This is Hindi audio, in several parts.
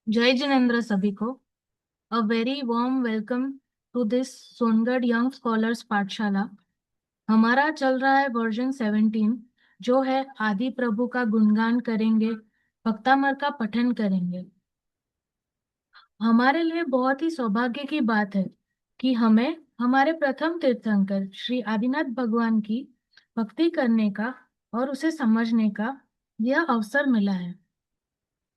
जय जिनेन्द्र सभी को। A very warm welcome to this Songadh young scholars पाठशाला। हमारा चल रहा है वर्जन 17, जो है आदि प्रभु का गुणगान करेंगे, भक्तामर का पठन करेंगे। हमारे लिए बहुत ही सौभाग्य की बात है कि हमें हमारे प्रथम तीर्थंकर श्री आदिनाथ भगवान की भक्ति करने का और उसे समझने का यह अवसर मिला है।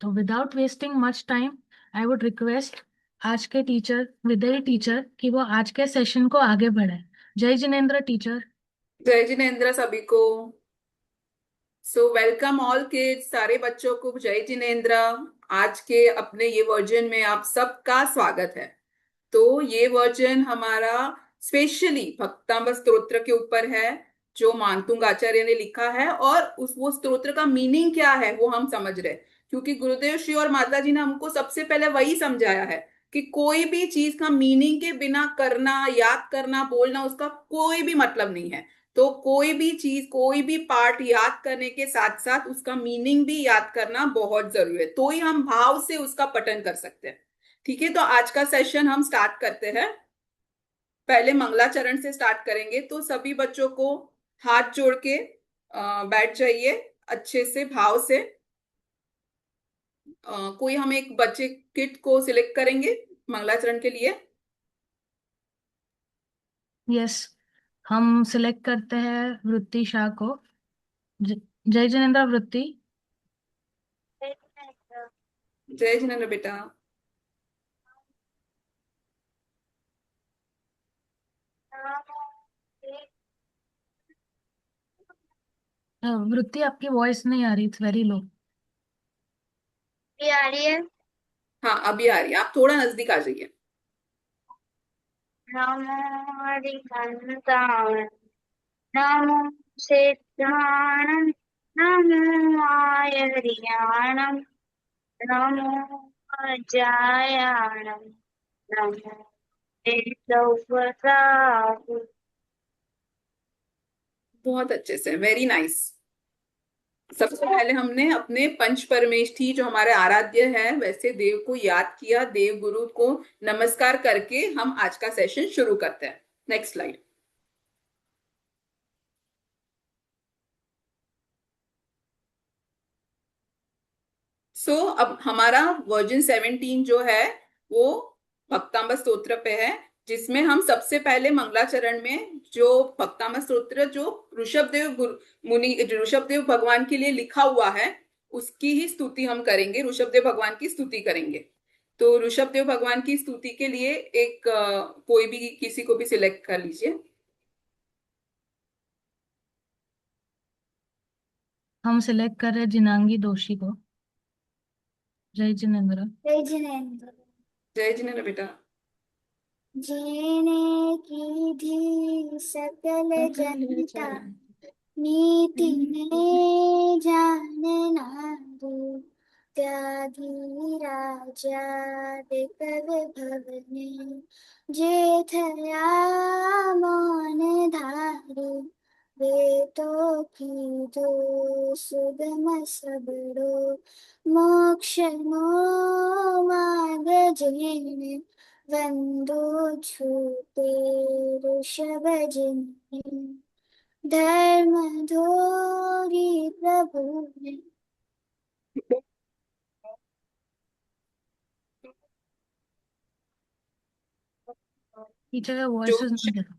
तो without wasting much time, I would request आज के टीचर विदय टीचर कि वो आज के सेशन को आगे बढ़ाए। जय जिनेन्द्र टीचर। जय जिनेन्द्र सभी को। सो वेलकम ऑल किड्स, सारे बच्चों को जय जिनेन्द्र। आज के अपने ये वर्जन में आप सबका स्वागत है। तो ये वर्जन हमारा स्पेशली भक्तांबर स्तोत्र के ऊपर है, जो मानतुंग आचार्य ने लिखा है। और उस वो स्तोत्र का मीनिंग क्या है वो हम समझ रहे हैं, क्योंकि गुरुदेव श्री और माता जी ने हमको सबसे पहले वही समझाया है कि कोई भी चीज का मीनिंग के बिना करना, याद करना, बोलना, उसका कोई भी मतलब नहीं है। तो कोई भी चीज, कोई भी पार्ट याद करने के साथ साथ उसका मीनिंग भी याद करना बहुत जरूरी है, तो ही हम भाव से उसका पठन कर सकते हैं। ठीक है, तो आज का सेशन हम स्टार्ट करते हैं। पहले मंगलाचरण से स्टार्ट करेंगे, तो सभी बच्चों को हाथ जोड़ के बैठ जाइए अच्छे से, भाव से। कोई हम एक बच्चे किट को सिलेक्ट करेंगे मंगलाचरण के लिए। यस, हम सिलेक्ट करते हैं वृत्ति शाह को। ज- जय जिनेन्द्र वृत्ति। जय जिनेन्द्र बेटा। वृत्ति, आपकी वॉइस नहीं आ रही, इट्स वेरी लो। आ रही है। हाँ, अभी आ रही है, आप थोड़ा नजदीक आ जाइए। नमो हरिहंताय, नमो सिद्धाणं, नमो आयर्याणं, नमो अजायाणं, नमो वेदव्रताय। बहुत अच्छे से, वेरी नाइस। सबसे पहले हमने अपने पंच परमेष्ठी, जो हमारे आराध्य है, वैसे देव को याद किया, देव गुरु को नमस्कार करके हम आज का सेशन शुरू करते हैं। Next slide. अब हमारा वर्जन 17 जो है वो भक्तांबर स्तोत्र पे है, जिसमें हम सबसे पहले मंगलाचरण में जो भक्तांबर स्तोत्र जो ऋषभदेव मुनि, ऋषभदेव भगवान के लिए लिखा हुआ है, उसकी ही स्तुति हम करेंगे। ऋषभदेव भगवान की स्तुति करेंगे। तो ऋषभदेव भगवान की स्तुति के लिए एक कोई भी, किसी को भी सिलेक्ट कर लीजिए। हम सिलेक्ट कर रहे हैं जिनांगी दोषी को। जय जिनेन्द्र। जय जिनेन्द्र। जय जिनेन्द्र बेटा। जीने की धी सकल सकल जनता, जन नीति में जानना दो, त्यागी राजा विकल भवने, जेठया मौन धारे, वे तो की दो सुगम सबरो, मोक्ष नो मार्ग जेने, वंदो छूते ऋषभ जिने, धर्म धोरी प्रभु ने। टीचर का जो वॉइस नहीं दे रहा।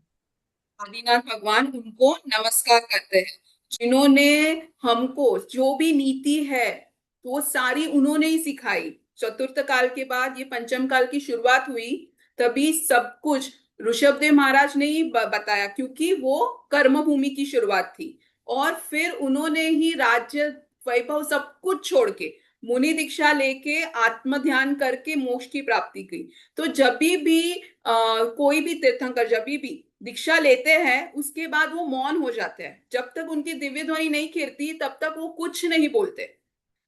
आदिनाथ भगवान, उनको नमस्कार करते हैं, जिन्होंने हमको जो भी नीति है वो सारी उन्होंने ही सिखाई। चतुर्थ काल के बाद ये पंचम काल की शुरुआत हुई, तभी सब कुछ ऋषभदेव महाराज ने ही बताया, क्योंकि वो कर्म भूमि की शुरुआत थी। और फिर उन्होंने ही राज्य वैभव सब कुछ छोड़ के मुनि दीक्षा लेके आत्म ध्यान करके मोक्ष की प्राप्ति की। तो जब भी कोई भी तीर्थंकर जब भी दीक्षा लेते हैं, उसके बाद वो मौन हो जाते हैं। जब तक उनकी दिव्य ध्वनि नहीं खिरती तब तक वो कुछ नहीं बोलते।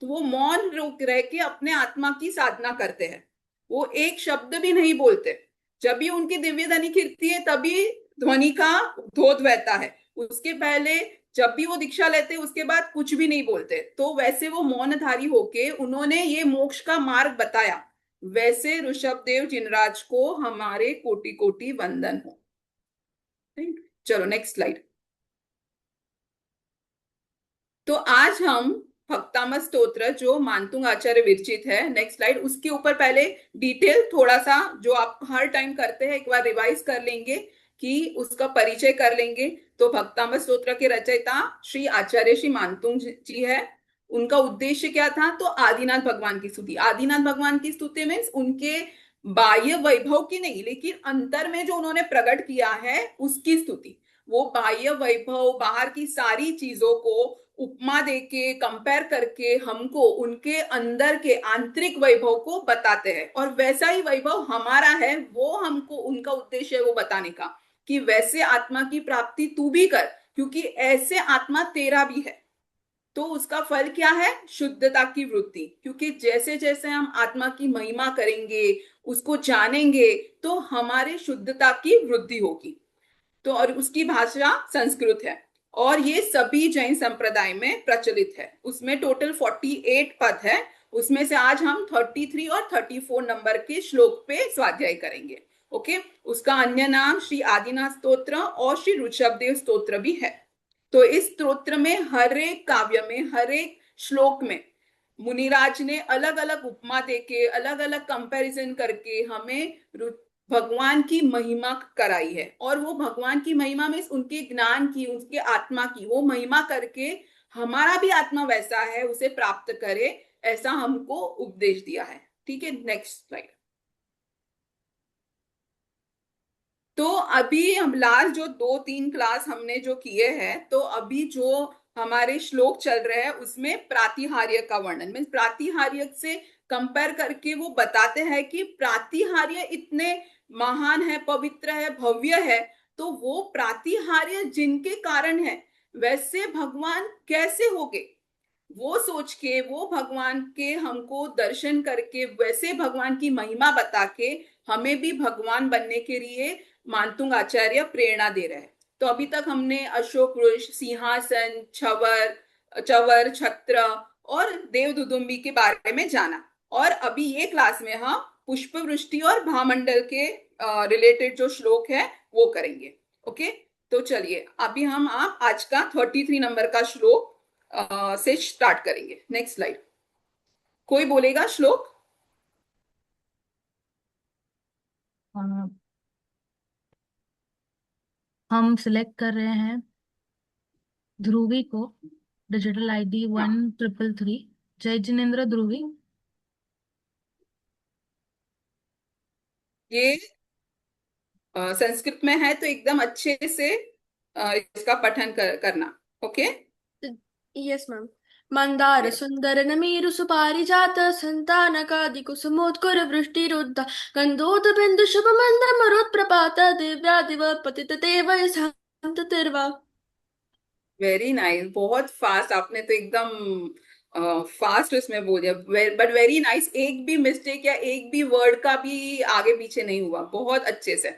तो वो मौन रोक रह के अपने आत्मा की साधना करते हैं, वो एक शब्द भी नहीं बोलते। जब भी उनकी दिव्य ध्वनि खिरती है तभी ध्वनि का धोत बहता है। उसके पहले जब भी वो दीक्षा लेते उसके बाद कुछ भी नहीं बोलते। तो वैसे वो मौनधारी होके उन्होंने ये मोक्ष का मार्ग बताया, वैसे ऋषभदेव जिनराज को हमारे कोटि कोटि वंदन हो। चलो नेक्स्ट स्लाइड। तो आज हम भक्तामृत स्तोत्र जो मानतुंग आचार्य विरचित है, नेक्स्ट स्लाइड, उसके ऊपर पहले डिटेल थोड़ा सा जो आप हर टाइम करते हैं एक बार रिवाइज कर लेंगे कि उसका परिचय कर लेंगे। तो भक्तामृत स्तोत्र के रचयिता श्री आचार्य श्री मानतुंग जी है। उनका उद्देश्य क्या था? तो आदिनाथ भगवान की स्तुति। आदिनाथ भगवान की स्तुति मीन्स उनके बाह्य वैभव की नहीं, लेकिन अंतर में जो उन्होंने प्रकट किया है उसकी स्तुति। वो बाह्य वैभव, बाहर की सारी चीजों को उपमा देके कंपेयर करके हमको उनके अंदर के आंतरिक वैभव को बताते हैं, और वैसा ही वैभव हमारा है, वो हमको, उनका उद्देश्य है वो बताने का कि वैसे आत्मा की प्राप्ति तू भी कर, क्योंकि ऐसे आत्मा तेरा भी है। तो उसका फल क्या है? शुद्धता की वृत्ति। क्योंकि जैसे जैसे हम आत्मा की महिमा करेंगे, उसको जानेंगे, तो हमारे शुद्धता की वृद्धि होगी। तो और उसकी भाषा संस्कृत है, और ये सभी जैन संप्रदाय में प्रचलित है। उसमें टोटल 48 पद है। उसमें से आज हम 33 और 34 नंबर के श्लोक पे स्वाध्याय करेंगे। ओके, उसका अन्य नाम श्री आदिनाथ स्तोत्र और श्री ऋषभदेव स्तोत्र भी है। तो इस स्तोत्र में हर एक काव्य में, हर एक श्लोक में मुनिराज ने अलग अलग उपमा देके, अलग अलग कंपैरिजन करके हमें भगवान की महिमा कराई है। और वो भगवान की महिमा में उनके ज्ञान की, उनके आत्मा की वो महिमा करके हमारा भी आत्मा वैसा है, उसे प्राप्त करे, ऐसा हमको उपदेश दिया है। ठीक है, नेक्स्ट स्लाइड। तो अभी हम लास्ट जो 2-3 क्लास हमने जो किए हैं, तो अभी जो हमारे श्लोक चल रहे हैं उसमें प्रातिहार्य का वर्णन, मीन्स प्रातिहार्य से कंपेयर करके वो बताते हैं कि प्रातिहार्य इतने महान है, पवित्र है, भव्य है, तो वो प्रातिहार्य जिनके कारण है, वैसे भगवान कैसे होंगे, वो सोच के, वो भगवान के हमको दर्शन करके, वैसे भगवान की महिमा बता के हमें भी भगवान बनने के लिए मानतुंग आचार्य प्रेरणा दे रहे हैं। तो अभी तक हमने अशोक वृक्ष, सिंहासन, चवर, चवर, छत्र और देवदुदुम्बी के बारे में जाना, और अभी ये क्लास में हम पुष्प वृष्टि और भामंडल के रिलेटेड जो श्लोक है वो करेंगे। ओके, तो चलिए अभी हम आप आज का 33 नंबर का श्लोक से स्टार्ट करेंगे। Next slide. कोई बोलेगा श्लोक? हम सिलेक्ट कर रहे हैं ध्रुवी को, डिजिटल ID हाँ, 1333। जय जिनेन्द्र ध्रुवी। ये संस्कृत में है, तो एकदम अच्छे से इसका पठन करना। ओके। Yes ma'am. मंदार सुंदर नमेरु सुपारिजात संतानकादि कुसुमोत्कुर वृष्टिरुद्ध गंधोद बिंदु शुभ मंद मरुत्प्रपात दिव्यादिव पतित देव शांत। वेरी नाइस, बहुत फास्ट आपने तो एकदम फास्ट उसमें बोल दिया, बट वेरी नाइस। एक भी मिस्टेक या एक भी वर्ड का भी आगे पीछे नहीं हुआ, बहुत अच्छे से।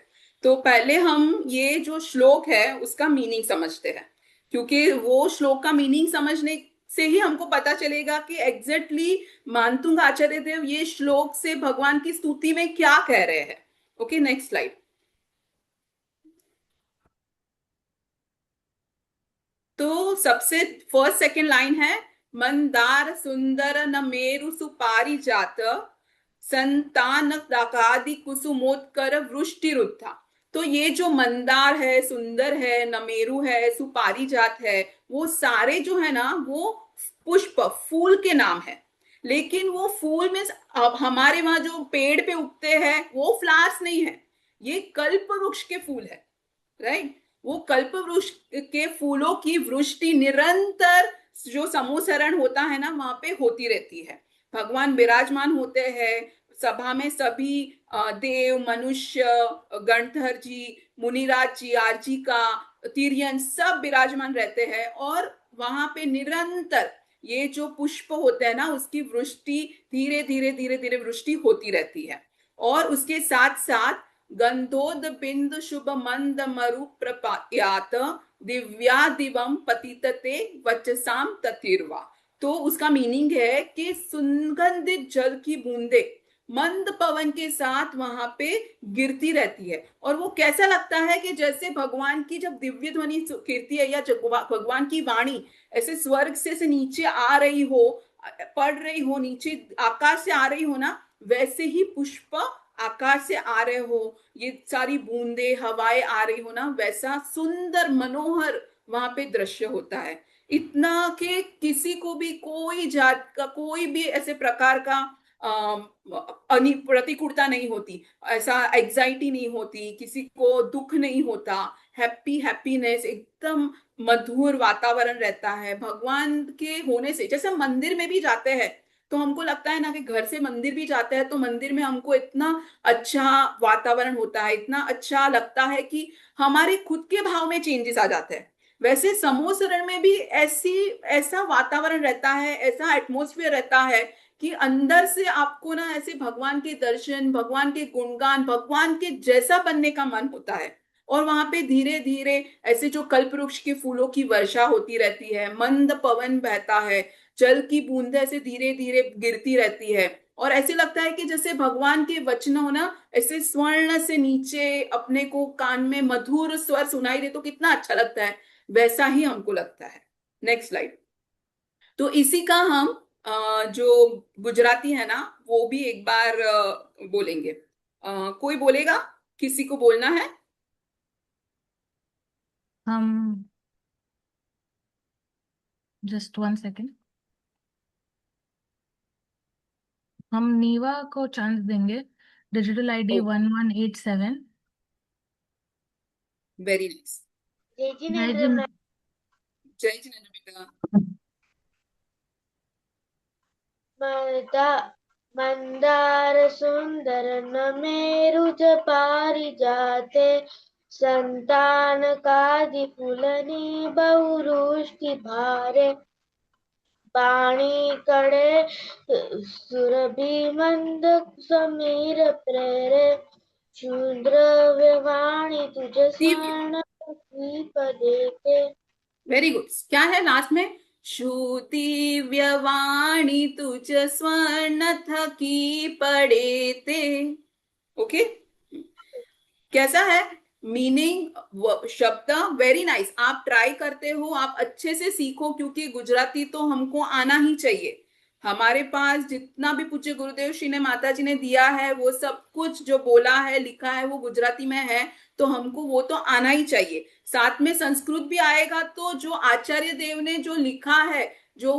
तो पहले हम ये जो श्लोक है उसका मीनिंग समझते हैं, क्योंकि वो श्लोक का मीनिंग समझने से ही हमको पता चलेगा कि एग्जैक्टली मानतुंग आचार्य देव ये श्लोक से भगवान की स्तुति में क्या कह रहे हैं। Okay, next slide. तो सबसे फर्स्ट सेकंड लाइन है, मंदार सुंदर न मेरु सुपारी जात संतान दाकादि कुसुमोत्कर वृष्टिरुद्धा। तो ये जो मंदार है, सुंदर है, नमेरु है, सुपारी जात है, वो सारे जो है ना वो पुष्प, फूल के नाम है। लेकिन वो फूल में अब हमारे वहां जो पेड़ पे उगते हैं वो फ्लावर्स नहीं है, ये कल्प वृक्ष के फूल है, राइट। वो कल्प वृक्ष के फूलों की वृष्टि निरंतर जो समूसरण होता है ना वहां पे होती रहती है। भगवान विराजमान होते हैं सभा में, सभी देव, मनुष्य, गणधर जी, मुनिराज जी, आरजी का, तिरियन सब विराजमान रहते हैं, और वहां पे निरंतर ये जो पुष्प होते हैं ना उसकी वृष्टि धीरे धीरे धीरे धीरे वृष्टि होती रहती है। और उसके साथ साथ गंधोद बिंदु शुभ मंद मरु प्रपायात दिव्या दिवम पतितते वचसाम ततिर्वा। तो उसका मीनिंग है कि सुगंधित जल की बूंदे मंद पवन के साथ वहां पे गिरती रहती है। और वो कैसा लगता है कि जैसे भगवान की जब दिव्य ध्वनि गिरती है या जब भगवान की वाणी ऐसे स्वर्ग से नीचे आ रही हो, पड़ रही हो, नीचे आकाश से आ रही हो ना, वैसे ही पुष्प आकाश से आ रहे हो, ये सारी बूंदे हवाएं आ रही हो ना, वैसा सुंदर मनोहर वहां पे दृश्य होता है। इतना कि किसी को भी कोई जात का कोई भी ऐसे प्रकार का प्रतिकूलता नहीं होती, ऐसा एग्जाइटी नहीं होती, किसी को दुख नहीं होता, हैप्पीनेस एकदम मधुर वातावरण रहता है भगवान के होने से। जैसे हम मंदिर में भी जाते हैं तो हमको लगता है ना कि घर से मंदिर भी जाते हैं तो मंदिर में हमको इतना अच्छा वातावरण होता है, इतना अच्छा लगता है कि हमारे खुद के भाव में चेंजेस आ जाते हैं। वैसे समूह शरण में भी ऐसी ऐसा वातावरण रहता है, ऐसा एटमोस्फियर रहता है कि अंदर से आपको ना ऐसे भगवान के दर्शन, भगवान के गुणगान, भगवान के जैसा बनने का मन होता है। और वहां पे धीरे धीरे ऐसे जो कल्प वृक्ष के फूलों की वर्षा होती रहती है, मंद पवन बहता है, जल की बूंदें ऐसे धीरे धीरे गिरती रहती है, और ऐसे लगता है कि जैसे भगवान के वचन हो ना, ऐसे स्वर्ण से नीचे अपने को कान में मधुर स्वर सुनाई दे तो कितना अच्छा लगता है, वैसा ही हमको लगता है। Next slide. तो इसी का हम जो गुजराती है ना वो भी एक बार बोलेंगे। कोई बोलेगा? किसी को बोलना है? हम जस्ट 1 सेकेंड, हम नीवा को चांस देंगे। Digital ID 1187। Very nice. जय जय जिनेन्द्र जिन मैम। जय जिनेन्द्र बेटा। मदा मंदार सुंदर नमेरुज पारिजाते संतान कादि फूलनी बहुरुष्टि भारे पाणी कड़े सुरभि मंद समीर प्रेरे शूद्र व्यवाणी तुझ दिव्य। स्वर्ण पदेते। Very good. क्या है लास्ट में? श्रुति व्यवाणी तुझ स्वर्ण थकी पड़े थे। ओके। कैसा है मीनिंग शब्द? Very nice. आप ट्राई करते हो, आप अच्छे से सीखो, क्योंकि गुजराती तो हमको आना ही चाहिए। हमारे पास जितना भी पूज्य गुरुदेव श्री ने माता जी ने दिया है वो सब कुछ जो बोला है लिखा है वो गुजराती में है, तो हमको वो तो आना ही चाहिए। साथ में संस्कृत भी आएगा तो जो आचार्य देव ने जो लिखा है, जो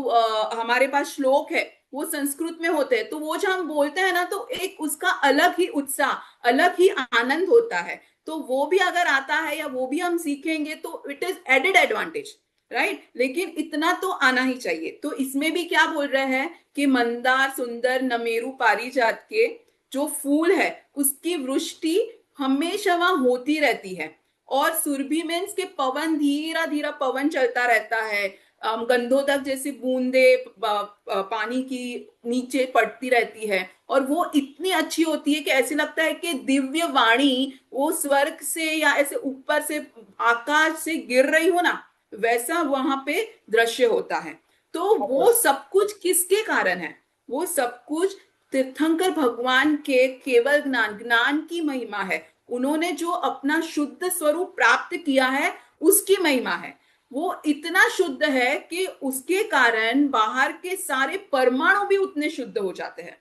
हमारे पास श्लोक है वो संस्कृत में होते हैं, तो वो जो हम बोलते हैं ना तो एक उसका अलग ही उत्साह, अलग ही आनंद होता है। तो वो भी अगर आता है या वो भी हम सीखेंगे तो it is added advantage, right. लेकिन इतना तो आना ही चाहिए। तो इसमें भी क्या बोल रहे हैं कि मंदार सुंदर नमेरु पारिजात के जो फूल है उसकी वृष्टि हमेशा वहां होती रहती है। और सुरभि मीन्स के पवन, धीरा धीरा पवन चलता रहता है, गंधोदक जैसी बूंदे पानी की नीचे पड़ती रहती है, और वो इतनी अच्छी होती है कि ऐसे लगता है कि दिव्य वाणी वो स्वर्ग से या ऐसे ऊपर से आकाश से गिर रही हो ना, वैसा वहां पे दृश्य होता है। तो वो सब कुछ किसके कारण है? वो सब कुछ तीर्थंकर भगवान के केवल ज्ञान की महिमा है। उन्होंने जो अपना शुद्ध स्वरूप प्राप्त किया है उसकी महिमा है। वो इतना शुद्ध है कि उसके कारण बाहर के सारे परमाणु भी उतने शुद्ध हो जाते हैं।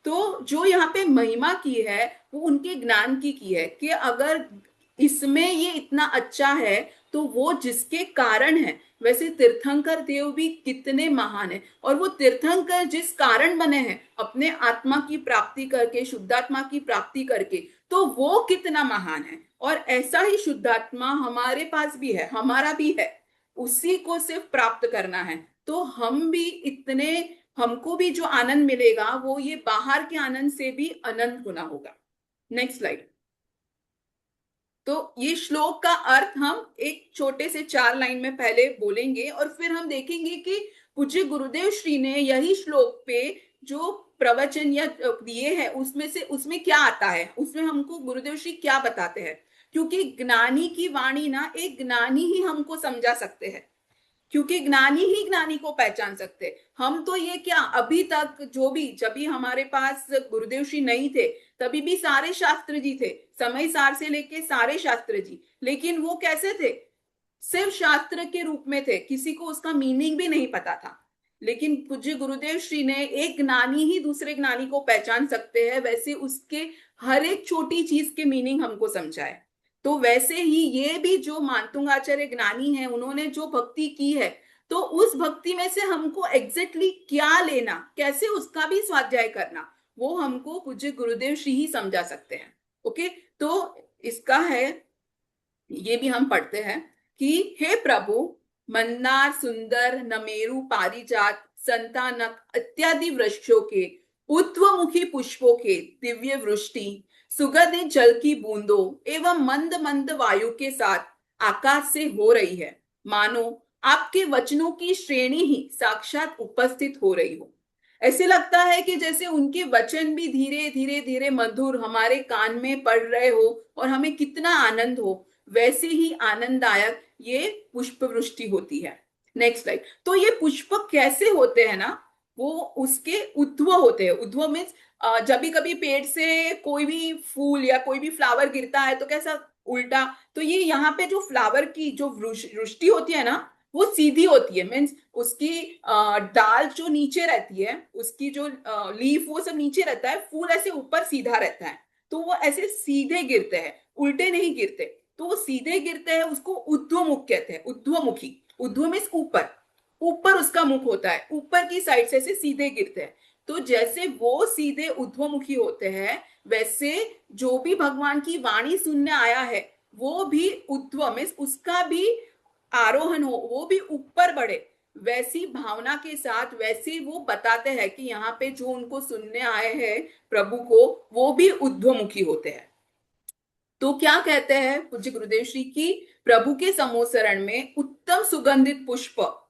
तो जो यहाँ पे महिमा की है वो उनके ज्ञान की है कि अगर इसमें ये इतना अच्छा है तो वो जिसके कारण है। वैसे तीर्थंकर देव भी कितने महान है, और वो तीर्थंकर जिस कारण बने हैं अपने आत्मा की प्राप्ति करके, शुद्धात्मा की प्राप्ति करके, तो वो कितना महान है। और ऐसा ही शुद्धात्मा हमारे पास भी है, हमारा भी है, उसी को सिर्फ प्राप्त करना है। तो हम भी इतने, हमको भी जो आनंद मिलेगा वो ये बाहर के आनंद से भी अनंत गुना होगा। Next slide. तो ये श्लोक का अर्थ हम एक छोटे से 4 लाइन में पहले बोलेंगे, और फिर हम देखेंगे कि पूज्य गुरुदेव श्री ने यही श्लोक पे जो प्रवचन या दिए हैं उसमें से उसमें क्या आता है, उसमें हमको गुरुदेव श्री क्या बताते हैं। क्योंकि ज्ञानी की वाणी ना एक ज्ञानी ही हमको समझा सकते हैं। क्योंकि ज्ञानी ही ज्ञानी को पहचान सकते हैं। हम तो ये क्या, अभी तक जो भी, जब भी हमारे पास गुरुदेव श्री नहीं थे तभी भी सारे शास्त्र जी थे, समय सार से लेके सारे शास्त्र जी, लेकिन वो कैसे थे? सिर्फ शास्त्र के रूप में थे, किसी को उसका मीनिंग भी नहीं पता था। लेकिन पूज्य गुरुदेव श्री ने, एक ज्ञानी ही दूसरे ज्ञानी को पहचान सकते हैं, वैसे उसके हर एक छोटी चीज के मीनिंग हमको समझाए। तो वैसे ही ये भी जो मानतुंग आचार्य ज्ञानी है, उन्होंने जो भक्ति की है, तो उस भक्ति में से हमको एग्जैक्टली क्या लेना, कैसे उसका भी स्वाध्याय करना, वो हमको पूज्य गुरुदेव श्री ही समझा सकते हैं। ओके, तो इसका है, ये भी हम पढ़ते हैं कि हे प्रभु, मंदार, सुंदर, नमेरु, पारिजात, संतानक इत्यादि वृक्षों के, ऊर्ध्वमुखी पुष्पों के दिव्य वृष्टि, सुगंधित जल की बूंदों एवं मंद मंद वायु के साथ आकाश से हो रही है, मानो आपके वचनों की श्रेणी ही साक्षात उपस्थित हो रही हो। ऐसे लगता है कि जैसे उनके वचन भी धीरे धीरे धीरे मधुर हमारे कान में पड़ रहे हो और हमें कितना आनंद हो, वैसे ही आनंददायक ये पुष्प वृष्टि होती है। Next slide. तो ये पुष्प कैसे होते हैं ना, वो उसके उद्भव होते हैं। उद्भव मीन्स जब भी कभी पेड़ से कोई भी फूल या कोई भी फ्लावर गिरता है तो कैसा उल्टा, तो ये यहाँ पे जो फ्लावर की जो वृष्टि होती है ना, वो सीधी होती है। मीन्स उसकी डाल जो नीचे रहती है, उसकी जो लीफ वो सब नीचे रहता है, फूल ऐसे ऊपर सीधा रहता है, तो वो ऐसे सीधे गिरते हैं, उल्टे नहीं गिरते। तो वो सीधे गिरते हैं, उसको ऊर्ध्वमुख कहते हैं, ऊर्ध्वमुखी। ऊर्ध्व मीन्स ऊपर, ऊपर उसका मुख होता है, ऊपर की साइड से ऐसे सीधे गिरते हैं। तो जैसे वो सीधे ऊर्ध्वमुखी होते हैं, वैसे जो भी भगवान की वाणी सुनने आया है वो भी ऊर्ध्व मीन्स उसका भी आरोहण हो, वो भी ऊपर बढ़े, वैसी भावना के साथ वैसे वो बताते हैं कि यहाँ पे जो उनको सुनने आए हैं प्रभु को, वो भी ऊर्ध्वमुखी होते हैं। तो क्या कहते हैं पूज्य गुरुदेव श्री की, प्रभु के समोसरण में उत्तम सुगंधित पुष्प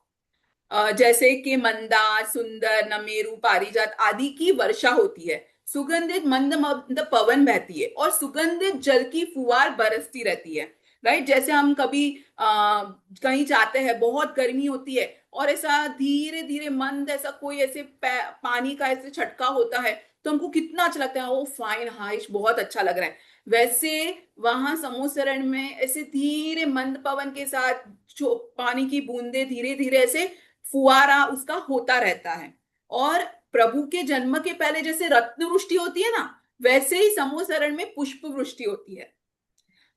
जैसे कि मंदार, सुंदर, नमेरु, पारिजात आदि की वर्षा होती है, सुगंधित मंद मंद पवन बहती है और सुगंधित जल की फुहार बरसती रहती है। राइट, जैसे हम कभी कहीं जाते हैं, बहुत गर्मी होती है और ऐसा धीरे धीरे मंद ऐसा कोई ऐसे पानी का ऐसे छटका होता है, तो हमको कितना अच्छा लगता है, ओ फाइन, हाइश, बहुत अच्छा लग रहा है। वैसे वहां समोसरण में ऐसे धीरे मंद पवन के साथ जो पानी की बूंदे धीरे धीरे ऐसे फुआरा उसका होता रहता है। और प्रभु के जन्म के पहले जैसे रत्न वृष्टि होती है ना, वैसे ही समोसरण में पुष्प वृष्टि होती है।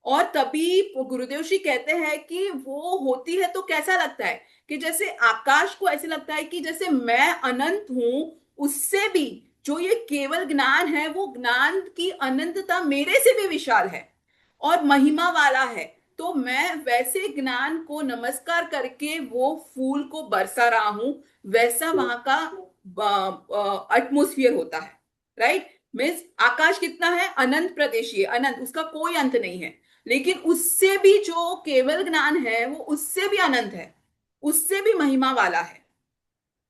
और तभी गुरुदेव श्री कहते हैं कि वो होती है तो कैसा लगता है कि जैसे आकाश को ऐसे लगता है कि जैसे मैं अनंत हूं, उससे भी जो ये केवल ज्ञान है वो ज्ञान की अनंतता मेरे से भी विशाल है और महिमा वाला है। तो मैं वैसे ज्ञान को नमस्कार करके वो फूल को बरसा रहा हूं, वैसा वहां का एटमोस्फियर होता है। राइट, मीन्स आकाश कितना है, अनंत प्रदेशीय, अनंत, उसका कोई अंत नहीं है। लेकिन उससे भी जो केवल ज्ञान है वो उससे भी अनंत है, उससे भी महिमा वाला है।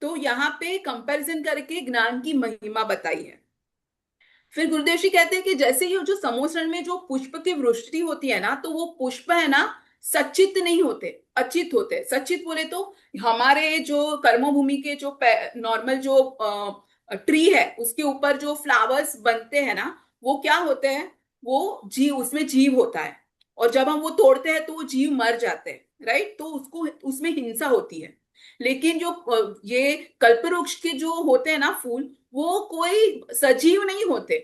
तो यहाँ पे कंपैरिजन करके ज्ञान की महिमा बताई है। फिर गुरुदेव जी कहते हैं कि जैसे ये जो समोसरण में जो पुष्प की वृष्टि होती है ना, तो वो पुष्प है ना सचित नहीं होते, अचित होते। सचित बोले तो हमारे जो कर्मभूमि के जो नॉर्मल जो ट्री है उसके ऊपर जो फ्लावर्स बनते हैं ना, वो क्या होते हैं, वो जीव, उसमें जीव होता है, और जब हम वो तोड़ते हैं तो वो जीव मर जाते हैं। राइट, तो उसको उसमें हिंसा होती है। लेकिन जो ये कल्पवृक्ष के जो होते हैं ना फूल, वो कोई सजीव नहीं होते,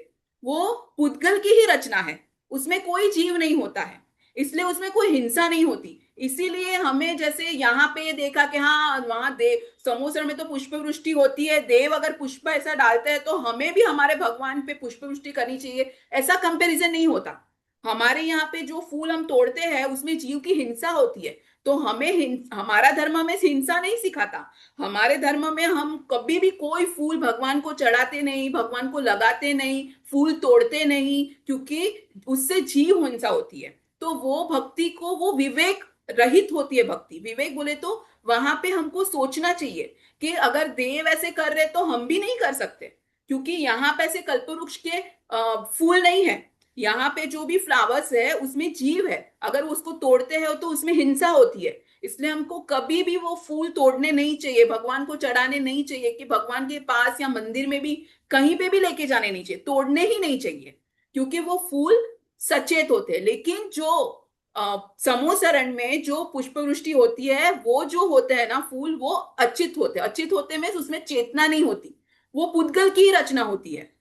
वो पुद्गल की ही रचना है, उसमें कोई जीव नहीं होता है, इसलिए उसमें कोई हिंसा नहीं होती। इसीलिए हमें जैसे यहाँ पे देखा कि हाँ वहां देव समोसर में तो पुष्प वृष्टि होती है, देव अगर पुष्प ऐसा डालते हैं तो हमें भी हमारे भगवान पे पुष्प वृष्टि करनी चाहिए, ऐसा कंपैरिजन नहीं होता। हमारे यहाँ पे जो फूल हम तोड़ते हैं उसमें जीव की हिंसा होती है, तो हमें हमारा धर्म हमें हिंसा नहीं सिखाता। हमारे धर्म में हम कभी भी कोई फूल भगवान को चढ़ाते नहीं, भगवान को लगाते नहीं, फूल तोड़ते नहीं, क्योंकि उससे जीव हिंसा होती है। तो वो भक्ति को, वो विवेक रहित होती है भक्ति। विवेक बोले तो वहां पे हमको सोचना चाहिए कि अगर देव ऐसे कर रहे तो हम भी नहीं कर सकते, क्योंकि यहाँ पे ऐसे कल्पवृक्ष के फूल नहीं है, यहाँ पे जो भी फ्लावर्स है उसमें जीव है, अगर उसको तोड़ते हैं तो उसमें हिंसा होती है। इसलिए हमको कभी भी वो फूल तोड़ने नहीं चाहिए, भगवान को चढ़ाने नहीं चाहिए, कि भगवान के पास या मंदिर में भी कहीं पे भी लेके जाने नहीं चाहिए, तोड़ने ही नहीं चाहिए, क्योंकि वो फूल सचेत होते हैं। लेकिन जो समूह शरण में जो पुष्प वृष्टि होती है, वो जो होते हैं ना फूल, वो अचित होते हैं। अचित होते में उसमें चेतना नहीं होती, वो पुद्गल की ही रचना होती है,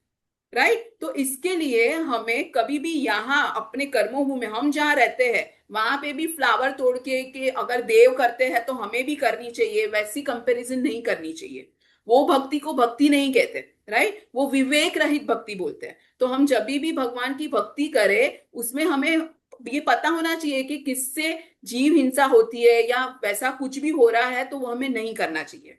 राइट। तो इसके लिए हमें कभी भी यहाँ अपने कर्मभूमि में हम जहाँ रहते हैं वहां पे भी फ्लावर तोड़ के अगर देव करते हैं तो हमें भी करनी चाहिए, वैसी कंपैरिजन नहीं करनी चाहिए। वो भक्ति को भक्ति नहीं कहते, राइट, वो विवेक रहित भक्ति बोलते हैं। तो हम जब भी भगवान की भक्ति करें उसमें हमें ये पता होना चाहिए कि किससे जीव हिंसा होती है या वैसा कुछ भी हो रहा है, तो वो हमें नहीं करना चाहिए।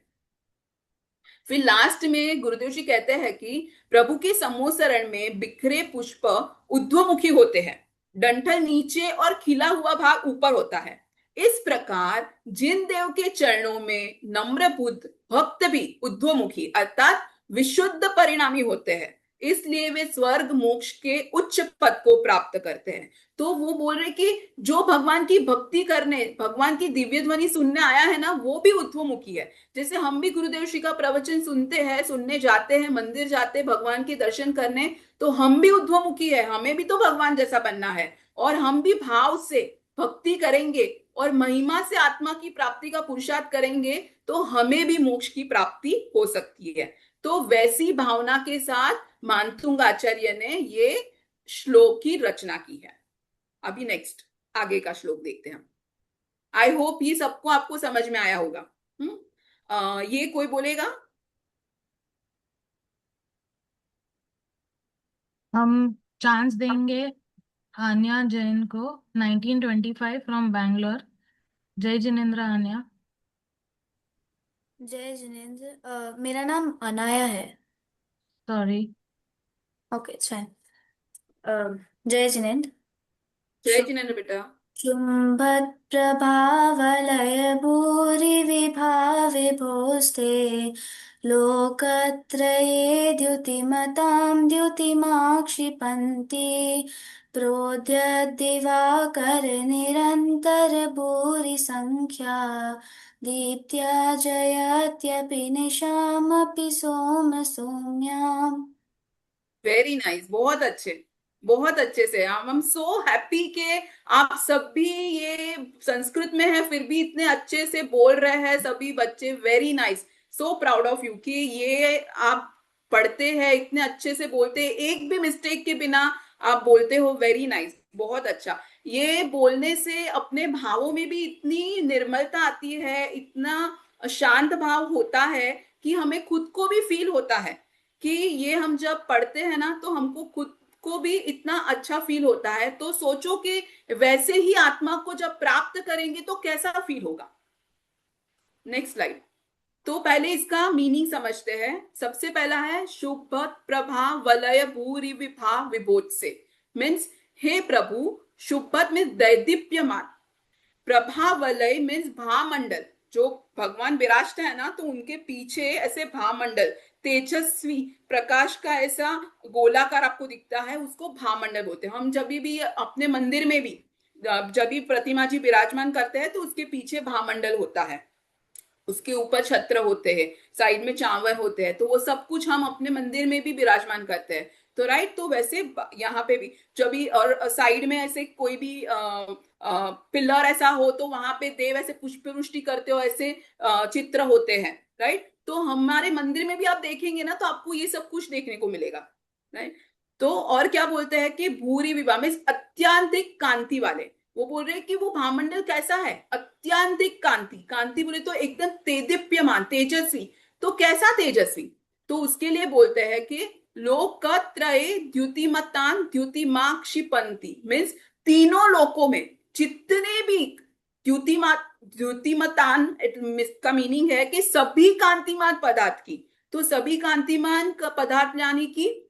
फिर लास्ट में गुरुदेव जी कहते हैं कि प्रभु के समूह शरण में बिखरे पुष्प ऊर्ध्वमुखी होते हैं, डंठल नीचे और खिला हुआ भाग ऊपर होता है। इस प्रकार जिन देव के चरणों में नम्र बुद्ध भक्त भी ऊर्ध्वमुखी अर्थात विशुद्ध परिणामी होते हैं, इसलिए वे स्वर्ग मोक्ष के उच्च पद को प्राप्त करते हैं। तो वो बोल रहे कि जो भगवान की भक्ति करने, भगवान की दिव्य ध्वनि सुनने आया है ना, वो भी ऊर्ध्वमुखी है। जैसे हम भी गुरुदेव श्री का प्रवचन सुनते हैं, सुनने जाते हैं, मंदिर जाते हैं भगवान के दर्शन करने, तो हम भी ऊर्ध्वमुखी है, हमें भी तो भगवान जैसा बनना है, और हम भी भाव से भक्ति करेंगे और महिमा से आत्मा की प्राप्ति का पुरुषार्थ करेंगे, तो हमें भी मोक्ष की प्राप्ति हो सकती है। तो वैसी भावना के साथ मानतुंग आचार्य ने ये श्लोक की रचना की है। अभी नेक्स्ट आगे का श्लोक देखते हैं। आई होप ये सबको आपको समझ में आया होगा। ये कोई बोलेगा? हम चांस देंगे आन्या जैन को, 1925 फ्रॉम बैंगलोर। जय जिनेन्द्र आन्या। जय जिनेन्द्र। मेरा नाम अनाया है। सॉरी। ओके अच्छा। जय जिनेन्द्र। जय जिनेन्द्र बेटा। शुम्भप्रभावलय भूरिविभाविभोस्ते लोकत्रये द्युतिमतां द्युतिमाक्षिपन्ति प्रोद्यद्दिवाकरनिरन्तरभूरिसङ्ख्या दीप्त्या जयत्यपि निशामपि सोमसौम्याम्। वेरी नाइस, बहुत अच्छे, बहुत अच्छे से। हम सो हैप्पी के आप सभी ये संस्कृत में है फिर भी इतने अच्छे से बोल रहे हैं सभी बच्चे। Very nice, so proud of you कि ये आप पढ़ते हैं, इतने अच्छे से बोलते हैं, एक भी मिस्टेक के बिना आप बोलते हो। वेरी नाइस, बहुत अच्छा। ये बोलने से अपने भावों में भी इतनी निर्मलता आती है, इतना शांत भाव होता है कि हमें खुद को भी फील होता है कि ये हम जब पढ़ते हैं ना तो हमको खुद को भी इतना अच्छा फील होता है। तो सोचो कि वैसे ही आत्मा को जब प्राप्त करेंगे तो कैसा फील होगा। Next slide. तो पहले इसका मीनिंग समझते हैं। सबसे पहला है शुभ प्रभा वलय भूरि विभा विभोत से, मीन्स हे प्रभु, शुभत मीन्स दैदीप्यमान, प्रभा वलय मीन्स भामंडल, जो भगवान विराजते हैं ना तो उनके पीछे ऐसे भामंडल, तेजस्वी प्रकाश का ऐसा गोलाकार आपको दिखता है, उसको भामंडल बोलते हैं। हम जब भी अपने मंदिर में भी जब भी प्रतिमा जी विराजमान करते हैं तो उसके पीछे भामंडल होता है, उसके ऊपर छत्र होते हैं, साइड में चावर होते हैं, तो वो सब कुछ हम अपने मंदिर में भी विराजमान करते हैं। तो राइट, तो वैसे यहाँ पे भी जब भी, और साइड में ऐसे कोई भी पिलर ऐसा हो तो वहां पे देव ऐसे पुष्प वृष्टि करते हो, ऐसे चित्र होते हैं, राइट। तो हमारे मंदिर में भी आप देखेंगे ना तो आपको ये सब कुछ देखने को मिलेगा, राइट। तो और क्या बोलते हैं कि भूरी विभा में अत्यंतिक कांति वाले, वो बोल रहे हैं कि वो भामंडल कैसा है, अत्यंतिक कांति। कांति बोले तो एकदम तेजस्यमान, तेजस्वी। तो कैसा तेजस्वी, तो उसके लिए बोलते हैं कि लोकत्रये द्युतिमतान द्युतिमाक्षिपन्ति, मीन्स तीनों लोकों में जितने भी द्युतिमतान का मीनिंग है कि सभी कांतिमान पदार्थ की। तो सभी कांतिमान का पदार्थ यानी कि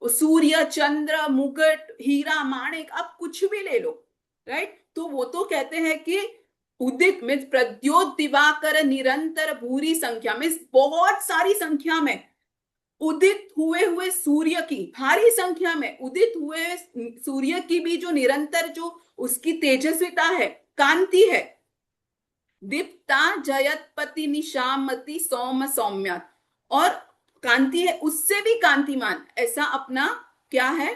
सूर्य, चंद्र, मुकुट, हीरा, माणिक, आप कुछ भी ले लो, राइट। तो वो तो कहते हैं कि उदित मीन्स प्रद्योत दिवाकर निरंतर भूरी संख्या, मीन्स बहुत सारी संख्या में उदित हुए सूर्य की, भारी संख्या में उदित हुए सूर्य की भी जो निरंतर जो उसकी तेजस्विता है, कांति है, दीप्ता जयतपति निशामति सौम सौम्या, और कांति है उससे भी कांतिमान, ऐसा अपना क्या है,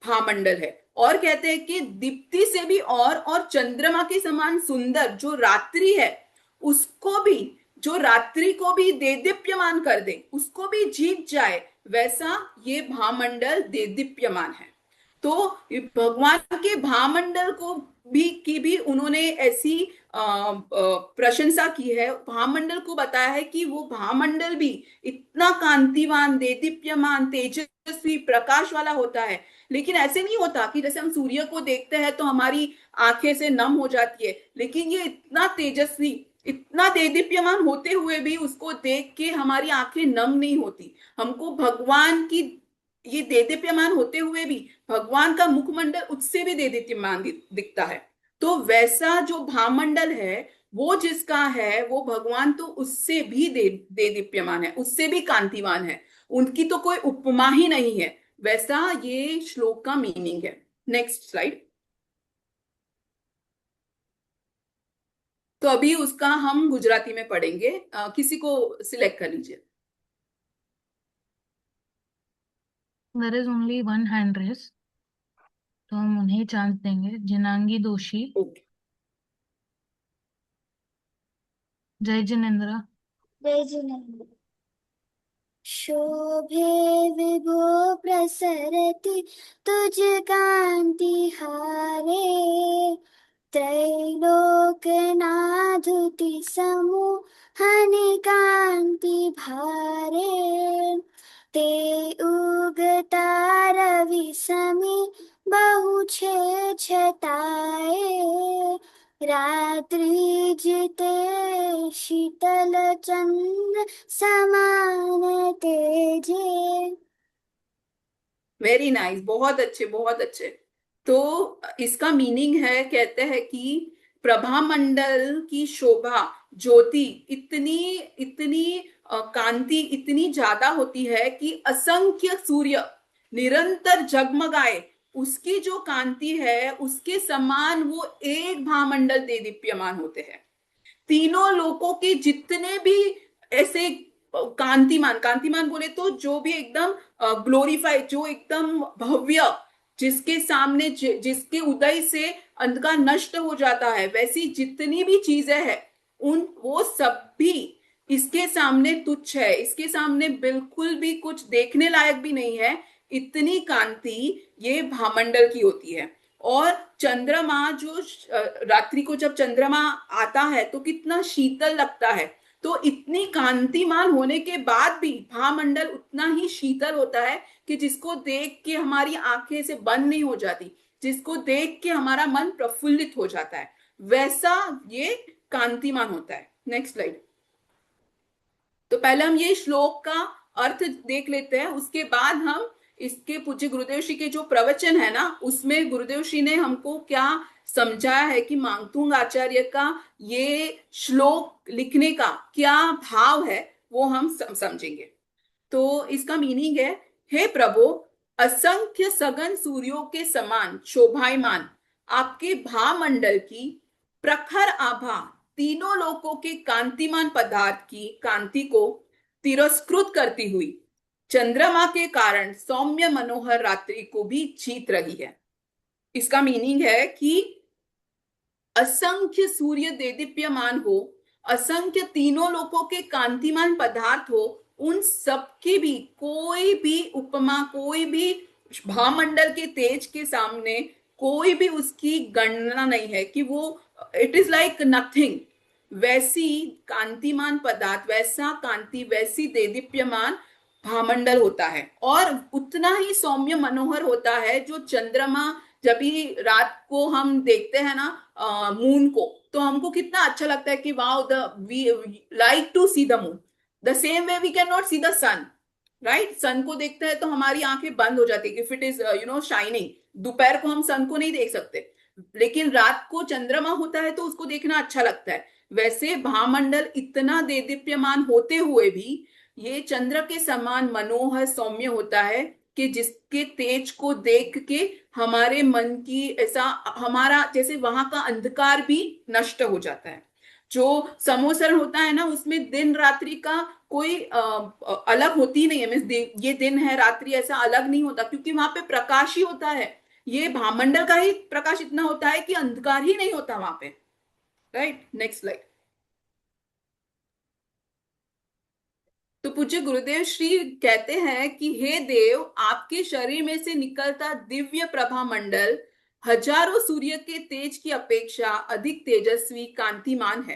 भामंडल है। और कहते हैं कि दीप्ति से भी और चंद्रमा के समान सुंदर जो रात्रि है, उसको भी, जो रात्रि को भी देदीप्यमान कर दे, उसको भी जीत जाए, वैसा ये भामंडल देदीप्यमान है। तो भगवान के भामंडल को भी उन्होंने ऐसी प्रशंसा की है, भामंडल को बताया है कि वो भामंडल भी इतना कांतिवान, देदीप्यमान, तेजस्वी, प्रकाश वाला होता है। लेकिन ऐसे नहीं होता कि जैसे हम सूर्य को देखते हैं तो हमारी आंखें से नम हो जाती है, लेकिन ये इतना तेजस्वी, इतना देदीप्यमान होते हुए भी उसको देख के हमारी आंखें नम नहीं होती। हमको भगवान की, ये देदीप्यमान होते हुए भी भगवान का मुखमंडल उससे भी देदीप्यमान दिखता है। तो वैसा जो भामंडल है वो जिसका है, वो भगवान तो उससे भी देदीप्यमान है, उससे भी कांतिवान है, उनकी तो कोई उपमा ही नहीं है। वैसा ये श्लोक का मीनिंग है। Next slide. तो अभी उसका हम गुजराती में पढ़ेंगे। किसी को सिलेक्ट कर लीजिए। There is only one hand race, तो हम उन्हें चांस देंगे। जिनांगी दोषी। ओके। जय जिनेन्द्र। जय जिनेन्द्र। शोभे विभो प्रसरति तुझ कांति हारे, त्रैलोकनाथुति समूहनि कांति भारे, ते उगता रवि समी बहु छे छताए, रात्रि जिते शीतल चंद्र समान तेजे। वेरी नाइस, बहुत अच्छे, बहुत अच्छे। तो इसका मीनिंग है, कहते हैं कि प्रभा मंडल की शोभा, ज्योति इतनी इतनी कांति इतनी ज्यादा होती है कि असंख्य सूर्य निरंतर जगमगाए, उसकी जो कांति है उसके समान वो एक भामंडल दे दीप्यमान होते हैं। तीनों लोकों के जितने भी ऐसे कांतिमान, कांतिमान बोले तो जो भी एकदम ग्लोरीफाइड, जो एकदम भव्य, जिसके सामने जिसके उदय से अंधकार नष्ट हो जाता है, वैसी जितनी भी चीजें हैं उन वो सब भी इसके सामने तुच्छ है, इसके सामने बिल्कुल भी कुछ देखने लायक भी नहीं है। इतनी कांति ये भामंडल की होती है। और चंद्रमा जो रात्रि को जब चंद्रमा आता है तो कितना शीतल लगता है। तो इतनी कांतिमान होने के बाद भी भामंडल उतना ही शीतल होता है कि जिसको देख के हमारी आंखें से बंद नहीं हो जाती, जिसको देख के हमारा मन प्रफुल्लित हो जाता है, वैसा ये कांतिमान होता है। Next slide. तो पहले हम ये श्लोक का अर्थ देख लेते हैं, उसके बाद हम इसके पूज्य गुरुदेव श्री के जो प्रवचन है ना, उसमें गुरुदेव श्री ने हमको क्या समझाया है कि मांगतुंग आचार्य का ये श्लोक लिखने का क्या भाव है, वो हम समझेंगे। तो इसका मीनिंग है, हे प्रभु, असंख्य सघन सूर्यों के समान शोभायमान आपके भामंडल की प्रखर आभा तीनों लोकों के कांतिमान पदार्थ की कांति को तिरस्कृत करती हुई चंद्रमा के कारण सौम्य मनोहर रात्रि को भी जीत रही है। इसका मीनिंग है कि असंख्य सूर्य देदीप्यमान हो, असंख्य तीनों लोकों के कांतिमान पदार्थ हो, उन सबकी भी कोई भी उपमा, कोई भी भामंडल के तेज के सामने कोई भी उसकी गणना नहीं है, कि वो इट इज लाइक नथिंग। वैसी कांतिमान पदार्थ, वैसा कांति, वैसी देदीप्यमान भामंडल होता है। और उतना ही सौम्य मनोहर होता है जो चंद्रमा, जब भी रात को हम देखते हैं ना मून को, तो हमको कितना अच्छा लगता है कि wow, we like to see the moon. The same way we can not see the sun, right. Sun को देखते हैं तो हमारी आंखें बंद हो जाती है, इफ इट इज शाइनिंग। दोपहर को हम सन को नहीं देख सकते, लेकिन रात को चंद्रमा होता है तो उसको देखना अच्छा लगता है। वैसे भामंडल इतना देदीप्यमान होते हुए भी ये चंद्र के समान मनोहर सौम्य होता है कि जिसके तेज को देख के हमारे मन की ऐसा, हमारा जैसे वहां का अंधकार भी नष्ट हो जाता है। जो समोसरण होता है ना, उसमें दिन रात्रि का कोई अलग होती नहीं है, मीन्स ये दिन है रात्रि ऐसा अलग नहीं होता, क्योंकि वहां पे प्रकाश ही होता है। ये भामंडल का ही प्रकाश इतना होता है कि अंधकार ही नहीं होता वहां पे। Right, next slide. तो पूज्य गुरुदेव श्री कहते हैं कि हे देव, आपके शरीर में से निकलता दिव्य प्रभा मंडल हजारों सूर्य के तेज की अपेक्षा अधिक तेजस्वी कांतिमान है।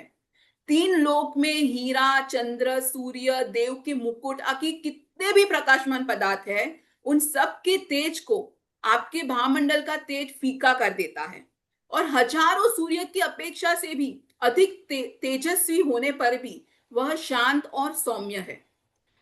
तीन लोक में हीरा, चंद्र, सूर्य, देव के मुकुट आदि कितने भी प्रकाशमान पदार्थ है, उन सब के तेज को आपके भामंडल का तेज फीका कर देता है। और हजारों सूर्य की अपेक्षा से भी अधिक तेजस्वी होने पर भी वह शांत और सौम्य है।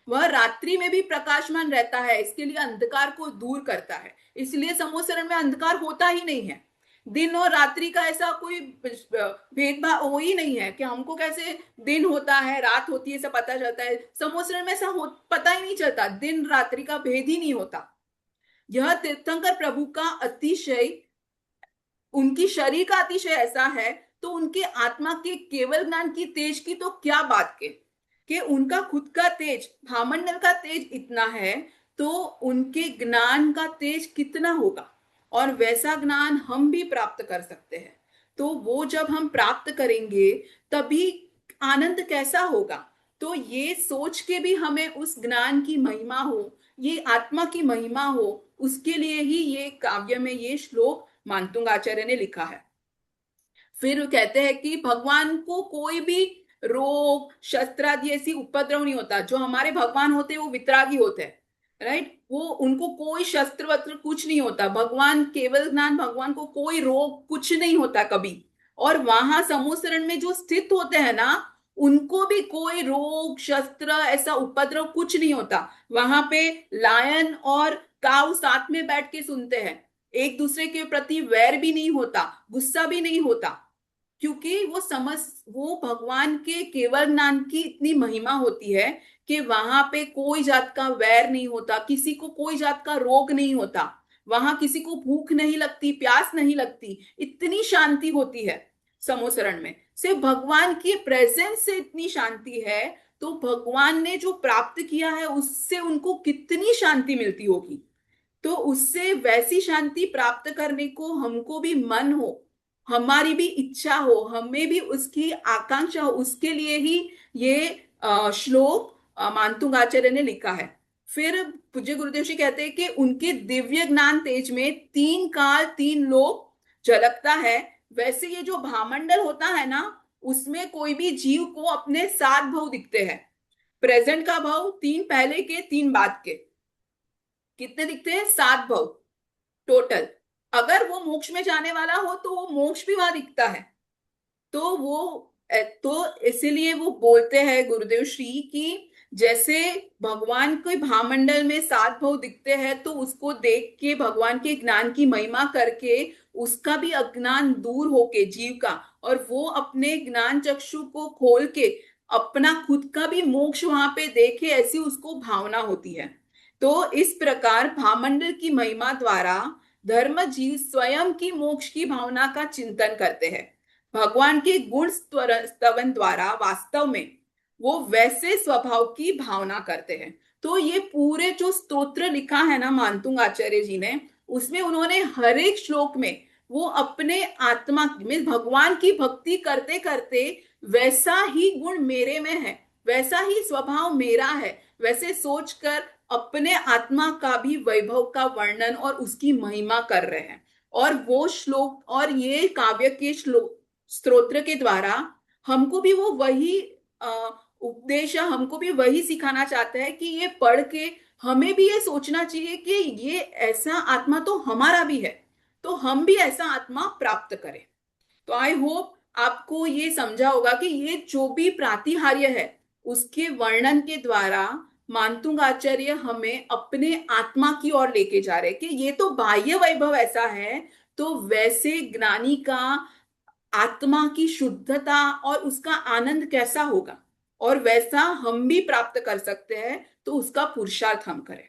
वह रात्रि में भी प्रकाशमान रहता है, इसके लिए अंधकार को दूर करता है। इसलिए समोसरण में अंधकार होता ही नहीं है। दिन और रात्रि का ऐसा कोई भेदभाव हो ही नहीं है कि हमको कैसे दिन होता है रात होती है सब पता चलता है। समोसरण में ऐसा पता ही नहीं चलता, दिन रात्रि का भेद ही नहीं होता। यह तीर्थंकर प्रभु का अतिशय, उनकी शरीर का अतिशय ऐसा है, तो उनके आत्मा के केवल ज्ञान की तेज की तो क्या बात के, कि उनका खुद का तेज, भामंडल का तेज इतना है, तो उनके ज्ञान का तेज कितना होगा। और वैसा ज्ञान हम भी प्राप्त कर सकते हैं। तो वो जब हम प्राप्त करेंगे तभी आनंद कैसा होगा। तो ये सोच के भी हमें उस ज्ञान की महिमा हो, ये आत्मा की महिमा हो, उसके लिए ही ये काव्य में ये श्लोक मानतुंग आचार्य ने लिखा है। फिर कहते हैं कि भगवान को कोई भी रोग, शस्त्रादि ऐसी उपद्रव नहीं होता। जो हमारे भगवान होते हैं वो वितरागी होते हैं, राइट। वो उनको कोई शस्त्र वस्त्र कुछ नहीं होता। भगवान केवल ज्ञान, भगवान को कोई रोग कुछ नहीं होता कभी। और वहां समूसरण में जो स्थित होते हैं ना, उनको भी कोई रोग, शस्त्र, ऐसा उपद्रव कुछ नहीं होता। वहां पे लायन और काऊ साथ में बैठ के सुनते हैं, एक दूसरे के प्रति वैर भी नहीं होता, गुस्सा भी नहीं होता, क्योंकि वो भगवान के केवल ज्ञान की इतनी महिमा होती है कि वहां पे कोई जात का वैर नहीं होता, किसी को कोई जात का रोग नहीं होता, वहां किसी को भूख नहीं लगती, प्यास नहीं लगती, इतनी शांति होती है समोसरण में। सिर्फ भगवान की प्रेजेंस से इतनी शांति है, तो भगवान ने जो प्राप्त किया है उससे उनको कितनी शांति मिलती होगी। तो उससे वैसी शांति प्राप्त करने को हमको भी मन हो, हमारी भी इच्छा हो, हमें भी उसकी आकांक्षा हो, उसके लिए ही ये श्लोक मानतुंग आचार्य ने लिखा है। फिर पूज्य गुरुदेव जी कहते हैं कि उनके दिव्य ज्ञान तेज में तीन काल तीन लोक झलकता है। वैसे ये जो भामंडल होता है ना, उसमें कोई भी जीव को अपने सात भाव दिखते हैं। प्रेजेंट का भाव, तीन पहले के, तीन बाद के, कितने दिखते हैं? सात भाव टोटल। अगर वो मोक्ष में जाने वाला हो तो वो मोक्ष भी वहां दिखता है। तो इसीलिए वो बोलते हैं गुरुदेव श्री की जैसे भगवान के भामंडल में सात भाव दिखते हैं, तो उसको देख के भगवान के ज्ञान की महिमा करके उसका भी अज्ञान दूर होके जीव का, और वो अपने ज्ञान चक्षु को खोल के अपना खुद का भी मोक्ष वहां पे देखे, ऐसी उसको भावना होती है। तो इस प्रकार भामंडल की महिमा द्वारा धर्म जीव स्वयं की मोक्ष की भावना का चिंतन करते हैं। भगवान के गुण स्तवन द्वारा वास्तव में वो वैसे स्वभाव की भावना करते हैं। तो ये पूरे जो स्तोत्र लिखा है ना मानतुंग आचार्य जी ने, उसमें उन्होंने हर एक श्लोक में वो अपने आत्मा में भगवान की भक्ति करते करते वैसा ही गुण मेरे में है, वैसा ही स्वभाव मेरा है, वैसे सोचकर अपने आत्मा का भी वैभव का वर्णन और उसकी महिमा कर रहे हैं। और वो श्लोक और ये काव्य के श्लोक स्तोत्र के द्वारा हमको भी वो वही उपदेश, हमको भी वही सिखाना चाहते हैं कि ये पढ़ के हमें भी ये सोचना चाहिए कि ये ऐसा आत्मा तो हमारा भी है, तो हम भी ऐसा आत्मा प्राप्त करें। तो आई होप आपको ये समझा होगा कि ये जो भी प्रातिहार्य है उसके वर्णन के द्वारा मानतुंग आचार्य हमें अपने आत्मा की ओर लेके जा रहे हैं कि ये तो बाह्य वैभव ऐसा है, तो वैसे ज्ञानी का आत्मा की शुद्धता और उसका आनंद कैसा होगा, और वैसा हम भी प्राप्त कर सकते हैं, तो उसका पुरुषार्थ हम करें।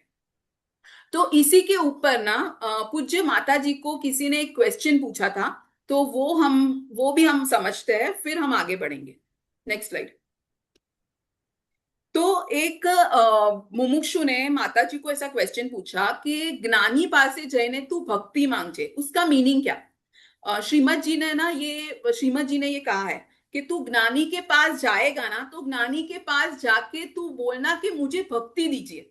तो इसी के ऊपर ना पूज्य माता जी को किसी ने एक क्वेश्चन पूछा था, तो वो भी हम समझते हैं, फिर हम आगे बढ़ेंगे। Next slide. तो एक मुमुक्षु ने माता जी को ऐसा क्वेश्चन पूछा कि ज्ञानी पासे जयने तू भक्ति मांगजे, उसका मीनिंग क्या? श्रीमद जी ने ये कहा है कि तू ज्ञानी के पास जाएगा ना, तो ज्ञानी के पास जाके तू बोलना कि मुझे भक्ति दीजिए।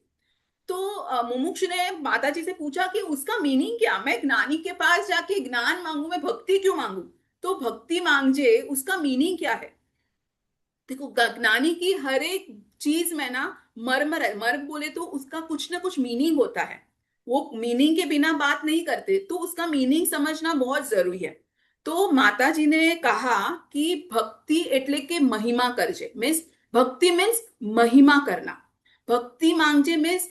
तो मुमुक्षु ने माता जी से पूछा कि उसका मीनिंग क्या, मैं ज्ञानी के पास जाके ज्ञान मांगू, मैं भक्ति क्यों मांगू? तो भक्ति मांगजे उसका मीनिंग क्या है? देखो, ज्ञानी की हर एक चीज में ना मर्म है। मर्म बोले तो उसका कुछ ना कुछ मीनिंग होता है, वो मीनिंग के बिना बात नहीं करते, तो उसका मीनिंग समझना बहुत जरूरी है। तो माता जी ने कहा कि भक्ति एटले के महिमा करजे, मीन्स भक्ति मीन्स महिमा करना। भक्ति मांगजे मीन्स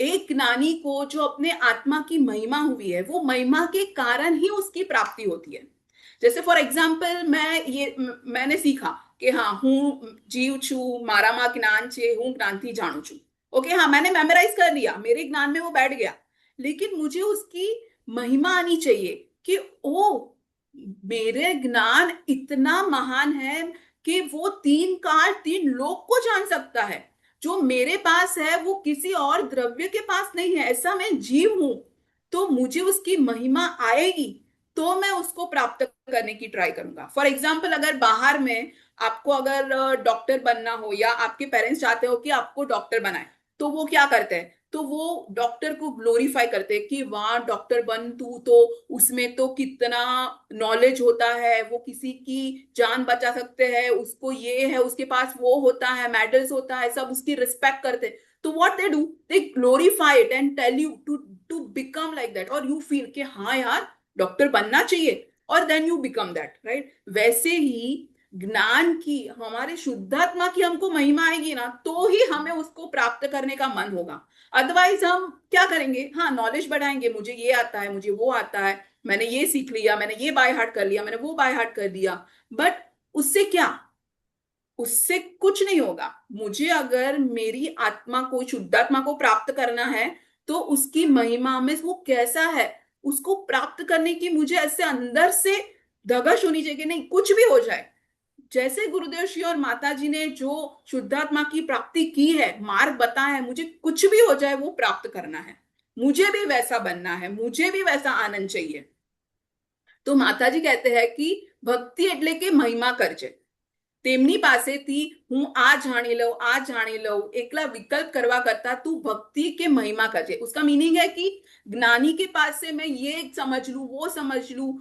एक ज्ञानी को जो अपने आत्मा की महिमा हुई है, वो महिमा के कारण ही उसकी प्राप्ति होती है। जैसे फॉर एग्जाम्पल मैंने सीखा કે હા હું જીવ છું, મારામાં જ્ઞાન છે, હું જ્ઞાનથી જાણું છું। ओके, हाँ, मैंने मेमोराइज कर लिया, मेरे ज्ञान में वो बैठ गया, लेकिन मुझे उसकी महिमा आनी चाहिए कि ओ, मेरे ज्ञान इतना महान है कि वो तीन काल तीन लोक को जान सकता है। जो मेरे पास है वो किसी और द्रव्य के पास नहीं है, ऐसा मैं जीव हूं। तो मुझे उसकी महिमा आएगी तो मैं उसको प्राप्त करने की ट्राई करूंगा। फॉर एग्जाम्पल, अगर बाहर में आपको अगर डॉक्टर बनना हो, या आपके पेरेंट्स चाहते हो कि आपको डॉक्टर बनाए, तो वो क्या करते हैं? तो वो डॉक्टर को ग्लोरीफाई करते हैं कि वाह डॉक्टर बन तू, तो उसमें तो कितना नॉलेज होता है, वो किसी की जान बचा सकते हैं, उसको ये है, उसके पास वो होता है, मेडल्स होता है, सब उसकी रिस्पेक्ट करते हैं। तो what they do, they glorify it and tell you to become like that, और यू फील कि हाँ यार डॉक्टर बनना चाहिए, और then you become that, right? वैसे ही ज्ञान की, हमारे शुद्धात्मा की हमको महिमा आएगी ना, तो ही हमें उसको प्राप्त करने का मन होगा। अदरवाइज हम क्या करेंगे? हाँ, नॉलेज बढ़ाएंगे, मुझे ये आता है, मुझे वो आता है, मैंने ये सीख लिया, मैंने ये बाय हार्ट कर लिया, मैंने वो बाय हार्ट कर दिया, बट उससे क्या? उससे कुछ नहीं होगा। मुझे अगर मेरी आत्मा को, शुद्धात्मा को प्राप्त करना है, तो उसकी महिमा में वो कैसा है, उसको प्राप्त करने की मुझे ऐसे अंदर से धगश होनी चाहिए, नहीं कुछ भी हो जाए। जैसे गुरुदेव श्री और माता जी ने जो शुद्धात्मा की प्राप्ति की है, मार्ग बताया है, मुझे कुछ भी हो जाए वो प्राप्त करना है, मुझे भी वैसा बनना है, मुझे भी वैसा आनंद चाहिए। तो माता जी कहते हैं कि भक्ति એટલે કે મહિમા કરજે, તેમની પાસેથી હું આ જાણી લઉં એકલા विकल्प करवा करता तू भक्ति के महिमा करजे। उसका मीनिंग है कि ज्ञानी के पास से मैं ये समझ लूं, वो समझ लूं,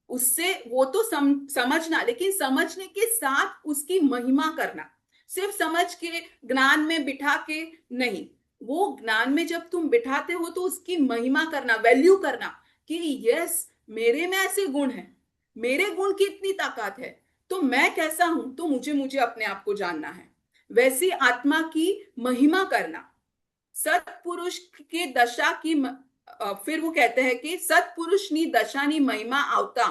उससे वो तो समझना, लेकिन समझने के साथ उसकी महिमा करना। सिर्फ समझ के ज्ञान में बिठा के नहीं, वो ज्ञान में जब तुम बिठाते हो तो उसकी महिमा करना, वैल्यू करना कि यस, मेरे में ऐसे गुण है, मेरे गुण की इतनी ताकत है, तो मैं कैसा हूं, तो मुझे मुझे अपने आप को जानना है। वैसी आत्मा की महिमा करना, सत्पुरुष की दशा की फिर वो कहते हैं कि સત્પુરુષની દશાની મહિમા આવતા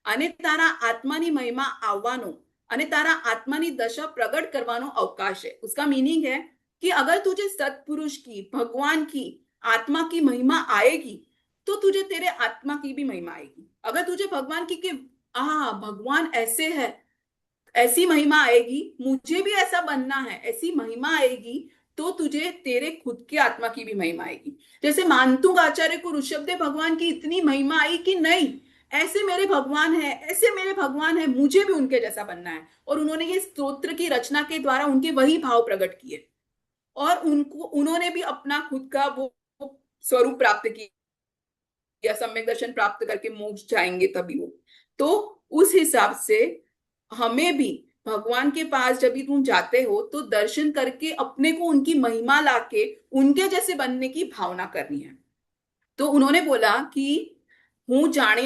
અને તારા આત્માની મહિમા આવવાનો અને તારા આત્માની દશા પ્રગટ કરવાનો અવકાશ है। उसका मीनिंग है कि अगर तुझे सत्पुरुष की, भगवान की आत्मा की महिमा आएगी, तो तुझे तेरे आत्मा की भी महिमा आएगी। अगर तुझे भगवान की कि भगवान ऐसे है, ऐसी महिमा आएगी, मुझे भी ऐसा बनना है, ऐसी महिमा आएगी, तो तुझे तेरे खुद की आत्मा की भी महिमा आएगी। जैसे मानतुंग आचार्य को ऋषभदेव भगवान की इतनी महिमा आई कि नहीं, ऐसे मेरे भगवान है, ऐसे मेरे भगवान है, मुझे भी उनके जैसा बनना है। और उन्होंने ये स्तोत्र की रचना के द्वारा उनके वही भाव प्रकट किए, और उन्होंने भी अपना खुद का वो स्वरूप प्राप्त किया, सम्यक दर्शन प्राप्त करके मोक्ष जाएंगे तभी वो। तो उस हिसाब से हमें भी भगवान के पास जब भी तुम जाते हो, तो दर्शन करके अपने को उनकी महिमा लाके उनके जैसे बनने की भावना करनी है। तो उन्होंने बोला कि હું જાણી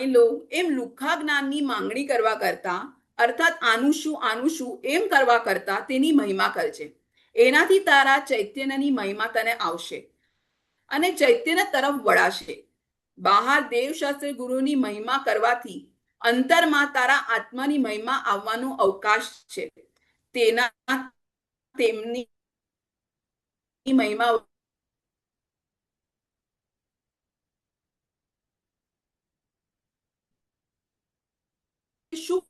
લઉં એમ લુખ્ખા જ્ઞાનની માંગણી કરવા કરતા, અર્થાત આનું શું એમ કરવા કરતા તેની મહિમા કરજે, એનાથી તારા ચૈતન્યની મહિમા તને આવશે અને ચૈતન્ય તરફ વળાશે। બહાર દેવશાસ્ત્ર ગુરુની મહિમા કરવાથી અંતરમાં તારા આત્માની મહિમા આવવાનો અવકાશ છે। તેના તેમની મહિમા શું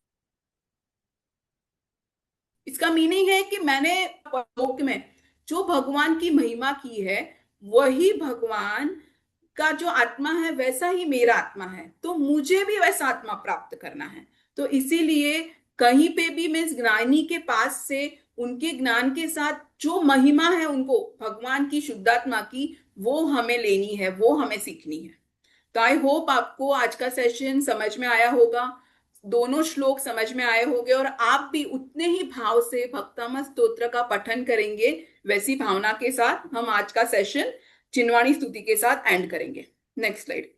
इसका मीनिंग है कि मैंने लोक में जो भगवान की महिमा की है, वही भगवान का जो आत्मा है वैसा ही मेरा आत्मा है, तो मुझे भी वैसा आत्मा प्राप्त करना है। तो इसीलिए कहीं पे भी मैं इस ज्ञानी के पास से उनके ज्ञान के साथ जो महिमा है उनको भगवान की शुद्धात्मा की, वो हमें लेनी है, वो हमें सीखनी है। तो आई होप आपको आज का सेशन समझ में आया होगा, दोनों श्लोक समझ में आए होंगे, और आप भी उतने ही भाव से भक्तम स्तोत्र का पठन करेंगे। वैसी भावना के साथ हम आज का सेशन चिनवाणी स्तुति के साथ एंड करेंगे। Next slide.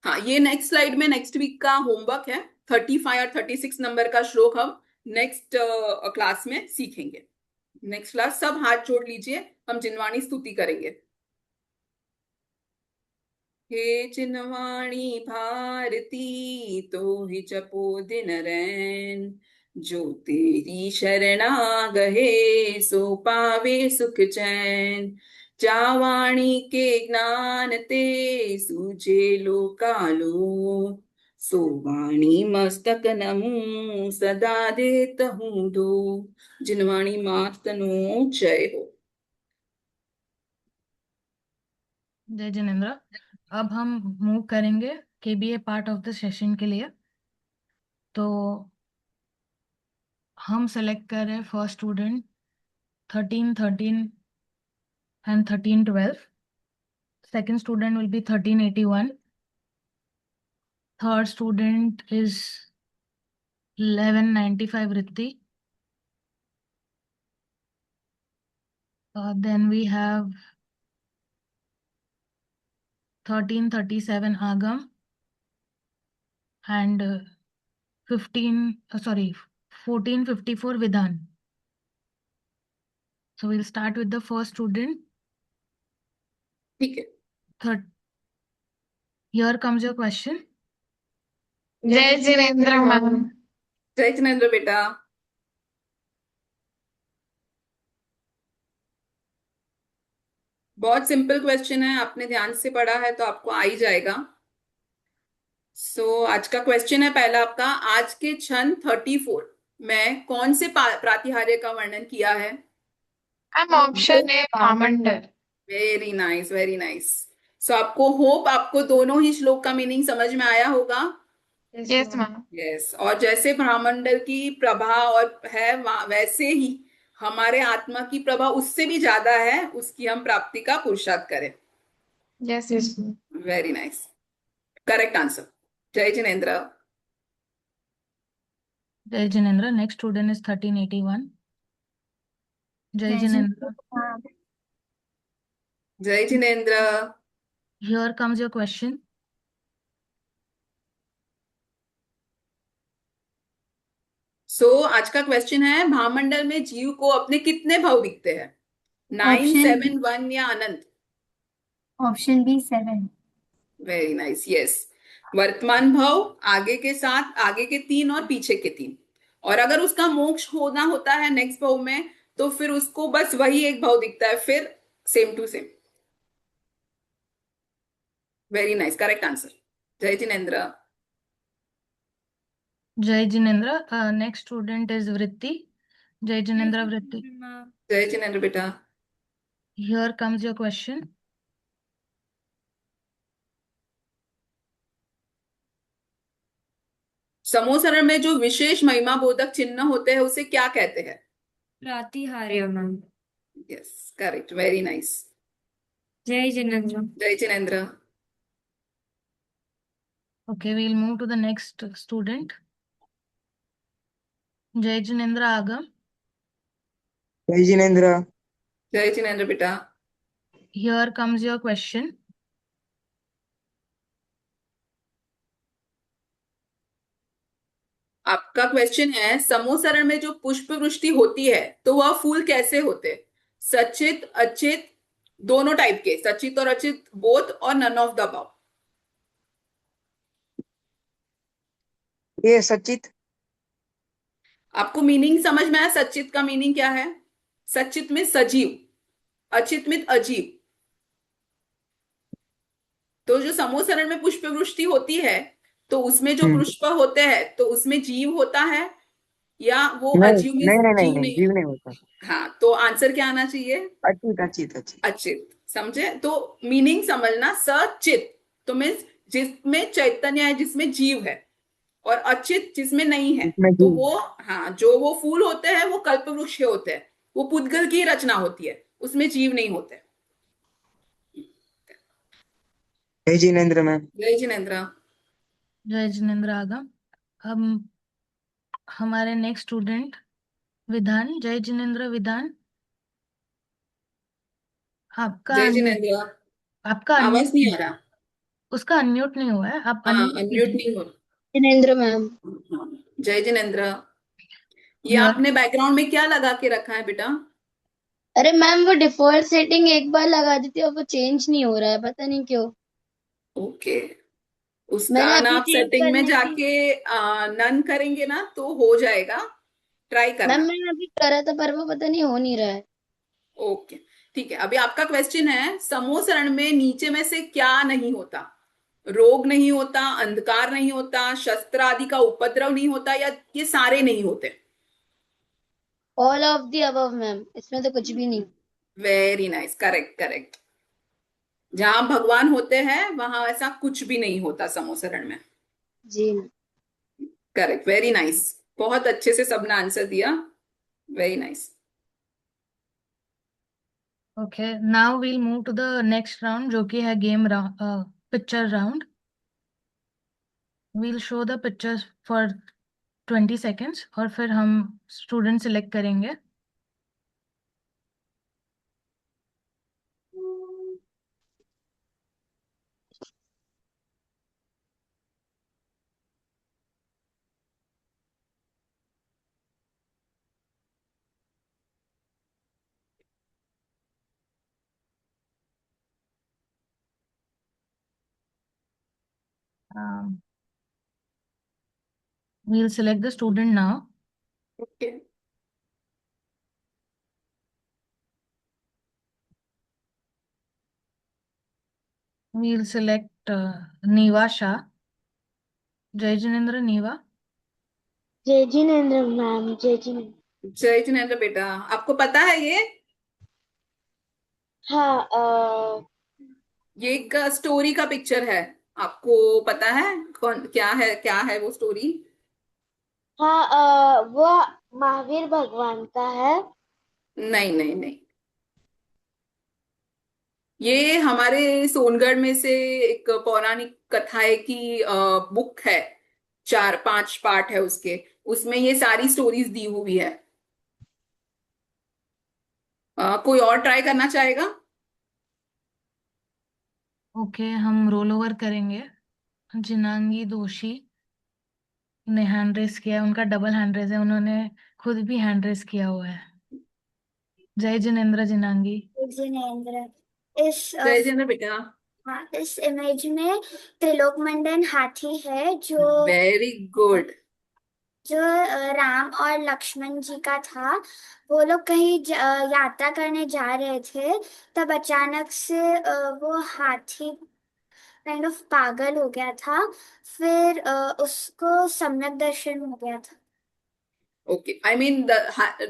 हाँ, ये नेक्स्ट स्लाइड में नेक्स्ट वीक का होमवर्क है। 35 और 36 नंबर का श्लोक हम नेक्स्ट क्लास में सीखेंगे। नेक्स्ट क्लास सब हाथ जोड़ लीजिए, हम चिनवाणी स्तुति करेंगे। हे चिनवाणी भारती तो ही जपो दिन रैन, जो तेरी शरणा गहे सो पावे सुख चैन, जावाणी के ज्ञान ते सूझे लोकालो, सो वाणी मस्तक नमु सदा देत हूँ दो। जिनवाणी मात नो जय हो। जय जिनेन्द्र। अब हम मूव करेंगे KBA part of the session के लिए। तो हम सेलेक्ट कर रहे हैं first student 1313 and 1312. Second student will be 1381. Third student is 1195 Ritti. Then we have 1337 Agam and 1454 Vidhan. So we'll start with the first student. ठीक है, Here comes your question. जय जिनेन्द्र मैम। जय जिनेन्द्र बेटा। बहुत सिंपल क्वेश्चन है, आपने ध्यान से पढ़ा है तो आपको आ ही जाएगा। आज का क्वेश्चन है पहला आपका, आज के क्षण 34 में कौन से प्रातिहार्य का वर्णन किया है? मैम ऑप्शन ए भामंडर। Very nice, very nice. आपको होप आपको दोनों ही श्लोक का मीनिंग समझ में आया होगा। Yes ma'am. यस, और जैसे ब्रह्मांडर की प्रभा और है वैसे ही हमारे आत्मा की प्रभा उससे भी ज्यादा है, उसकी हम प्राप्ति का पुरुषार्थ करें। Yes yes. Very nice, correct answer. जय जिनेन्द्र। जय Jinendra. Next student is 1381. Jai Jinendra. जय Jinendra. Here comes your question. आज का क्वेश्चन है, भामंडल में जीव को अपने कितने भाव दिखते हैं? 9, 7, 1 या अनंत? Option B 7। Very nice, yes. वर्तमान भाव, आगे के साथ आगे के 3 और पीछे के 3, और अगर उसका मोक्ष होना होता है नेक्स्ट भाव में तो फिर उसको बस वही एक भाव दिखता है, फिर same to same. Very nice, correct answer. जय जिनेन्द्र। Jai Jinendra. Next student is Vritti. Jai Jinendra Vritti. जय जिनेन्द्र बेटा। Here comes your question. समोसरण में जो विशेष महिमा बोधक चिन्ह होते हैं उसे क्या कहते हैं? प्रातिहार्य ma'am. Yes, correct, very nice. जय जिनेन्द्र। जय Jinendra. Okay, we'll move to the next student. Jai Jinendra Agam. जय जिनेन्द्र। जय जिनेन्द्र बेटा। Here comes your question. आपका क्वेश्चन है, समोसरण में जो पुष्प वृष्टि होती है तो वह फूल कैसे होते? सचित, अचित, दोनों टाइप के, सचित और अचित, बोथ, और नन ऑफ द अबव। ये सचित। आपको मीनिंग समझ में आया? सचित का मीनिंग क्या है? सचित में सजीव, अचित में अजीव। तो जो समोसरण में पुष्प वृष्टि होती है तो उसमें जो पुष्प होते हैं तो उसमें जीव होता है या वो नहीं अजीव में नहीं नहीं नहीं जीव नहीं, नहीं जीव है? नहीं होता। हाँ, तो आंसर क्या आना चाहिए? अचित अचित अचित। अचित। समझे? तो मीनिंग समझना, सचित तो मीन्स जिसमें चैतन्य है, जिसमें जीव है, और अचित जिसमें नहीं है। इसमें तो जीव। वो, हाँ, जो वो फूल होते हैं वो कल्पवृक्ष के होते हैं, वो पुद्गल की रचना होती है, उसमें जीव नहीं होते। जय जिनेन्द्र मैम। जय जिनेन्द्र। जय जिनेन्द्र आगम। हम हमारे नेक्स्ट स्टूडेंट विधान। जय जिनेन्द्र विधान, आपका जय जिनेन्द्र। आपका आवाज नहीं आ रहा। उसका अनम्यूट नहीं हुआ है, आप हाँ, अनम्यूट अनम्यूट कीजिए। नहीं हो। जिनेन्द्र मैम। जय जिनेन्द्र। ये यू आर। आपने बैकग्राउंड में क्या लगा के रखा है बेटा? अरे मैम वो डिफॉल्ट सेटिंग एक बार लगा दी थी और वो चेंज नहीं हो रहा है, पता नहीं क्यों। ओके। मैंने उसका ना अभी आप चेंज सेटिंग में करने की। जाके नन करेंगे ना तो हो जाएगा। ट्राई मैम करना। मैंने अभी करा था पर वो पता नहीं हो नहीं रहा है। ओके, ठीक है। अभी आपका क्वेश्चन है, समूह शरण में नीचे में से क्या नहीं होता? रोग नहीं होता, अंधकार नहीं होता, शस्त्र आदि का उपद्रव नहीं होता, या ये सारे नहीं होते? All of the above ma'am, इसमें तो कुछ भी नहीं। Very nice, correct correct. जहां भगवान होते हैं वहां ऐसा कुछ भी नहीं होता समूह शरण में। जी। Correct, very nice. बहुत अच्छे से सबने आंसर दिया। Very nice. Okay, now we'll move to the next round, जो कि है game picture round. We'll show the pictures for 20 seconds और फिर हम स्टूडेंट सिलेक्ट करेंगे। We'll select the student now. Okay. We'll select Neeva Shah. जय जिनेन्द्र नीवा। जय जिनेन्द्र मैम, जय जिनेन्द्र। जय जिनेन्द्र बेटा, आपको पता है ये? हाँ ये एक स्टोरी का पिक्चर है। आपको पता है कौन क्या है वो स्टोरी? हाँ वो महावीर भगवान का है। नहीं नहीं नहीं, ये हमारे सोनगढ़ में से एक पौराणिक कथाएं की बुक है। 4-5 पार्ट है उसके। उसमें ये सारी स्टोरीज दी हुई है। कोई और ट्राई करना चाहेगा? ओके, हम रोल ओवर करेंगे। जिनांगी दोषी ने हैंड रेस किया है, उनका डबल हैंड रेस है, उन्होंने खुद भी हैंड रेस किया हुआ है। जय जिनेन्द्र जिनांगी। जिनेन्द्र। इस जय जिनेन्द्र बेटा। हाँ, इस इमेज में त्रिलोक मंडन हाथी है जो वेरी गुड। राम और लक्ष्मण जी का था। वो लोग कहीं यात्रा करने जा रहे थे, तब अचानक से वो हाथी काइंड ऑफ पागल हो गया था। फिर उसको सम्यक दर्शन हो गया था। Okay, I mean the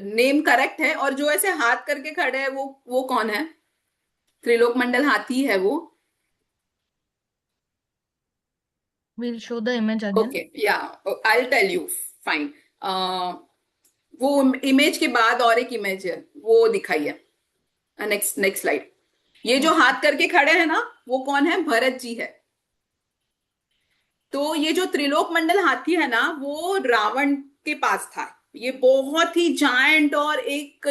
name correct है। और जो ऐसे हाथ करके खड़े है वो कौन है? त्रिलोक मंडल हाथी है वो। We'll show the image again. Okay, या आई टेल यू। फाइन। वो इमेज के बाद और एक इमेज है, वो दिखाइए। Next next slide. ये जो हाथ करके खड़े हैं ना, वो कौन है? भरत जी है। तो ये जो त्रिलोक मंडल हाथी है ना, वो रावण के पास था। ये बहुत ही जायंट और एक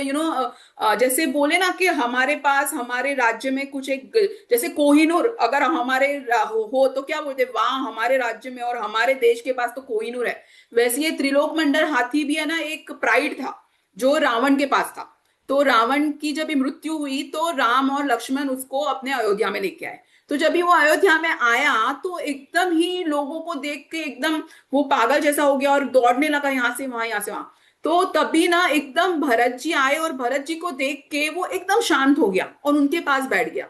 जैसे बोले ना कि हमारे पास हमारे राज्य में कुछ एक, जैसे कोहिनूर अगर हो तो क्या बोलते, वाह हमारे राज्य में और हमारे देश के पास तो कोहिनूर है। वैसे ये त्रिलोक मंडल हाथी भी है ना, एक प्राइड था जो रावण के पास था। तो रावण की जब मृत्यु हुई तो राम और लक्ष्मण उसको अपने अयोध्या में लेके आए। तो जब भी वो अयोध्या में आया तो एकदम ही लोगों को देख के एकदम वो पागल जैसा हो गया और दौड़ने लगा, यहाँ से वहां यहाँ से वहां। तो तभी ना एकदम भरत जी आए और भरत जी को देख के वो एकदम शांत हो गया और उनके पास बैठ गया।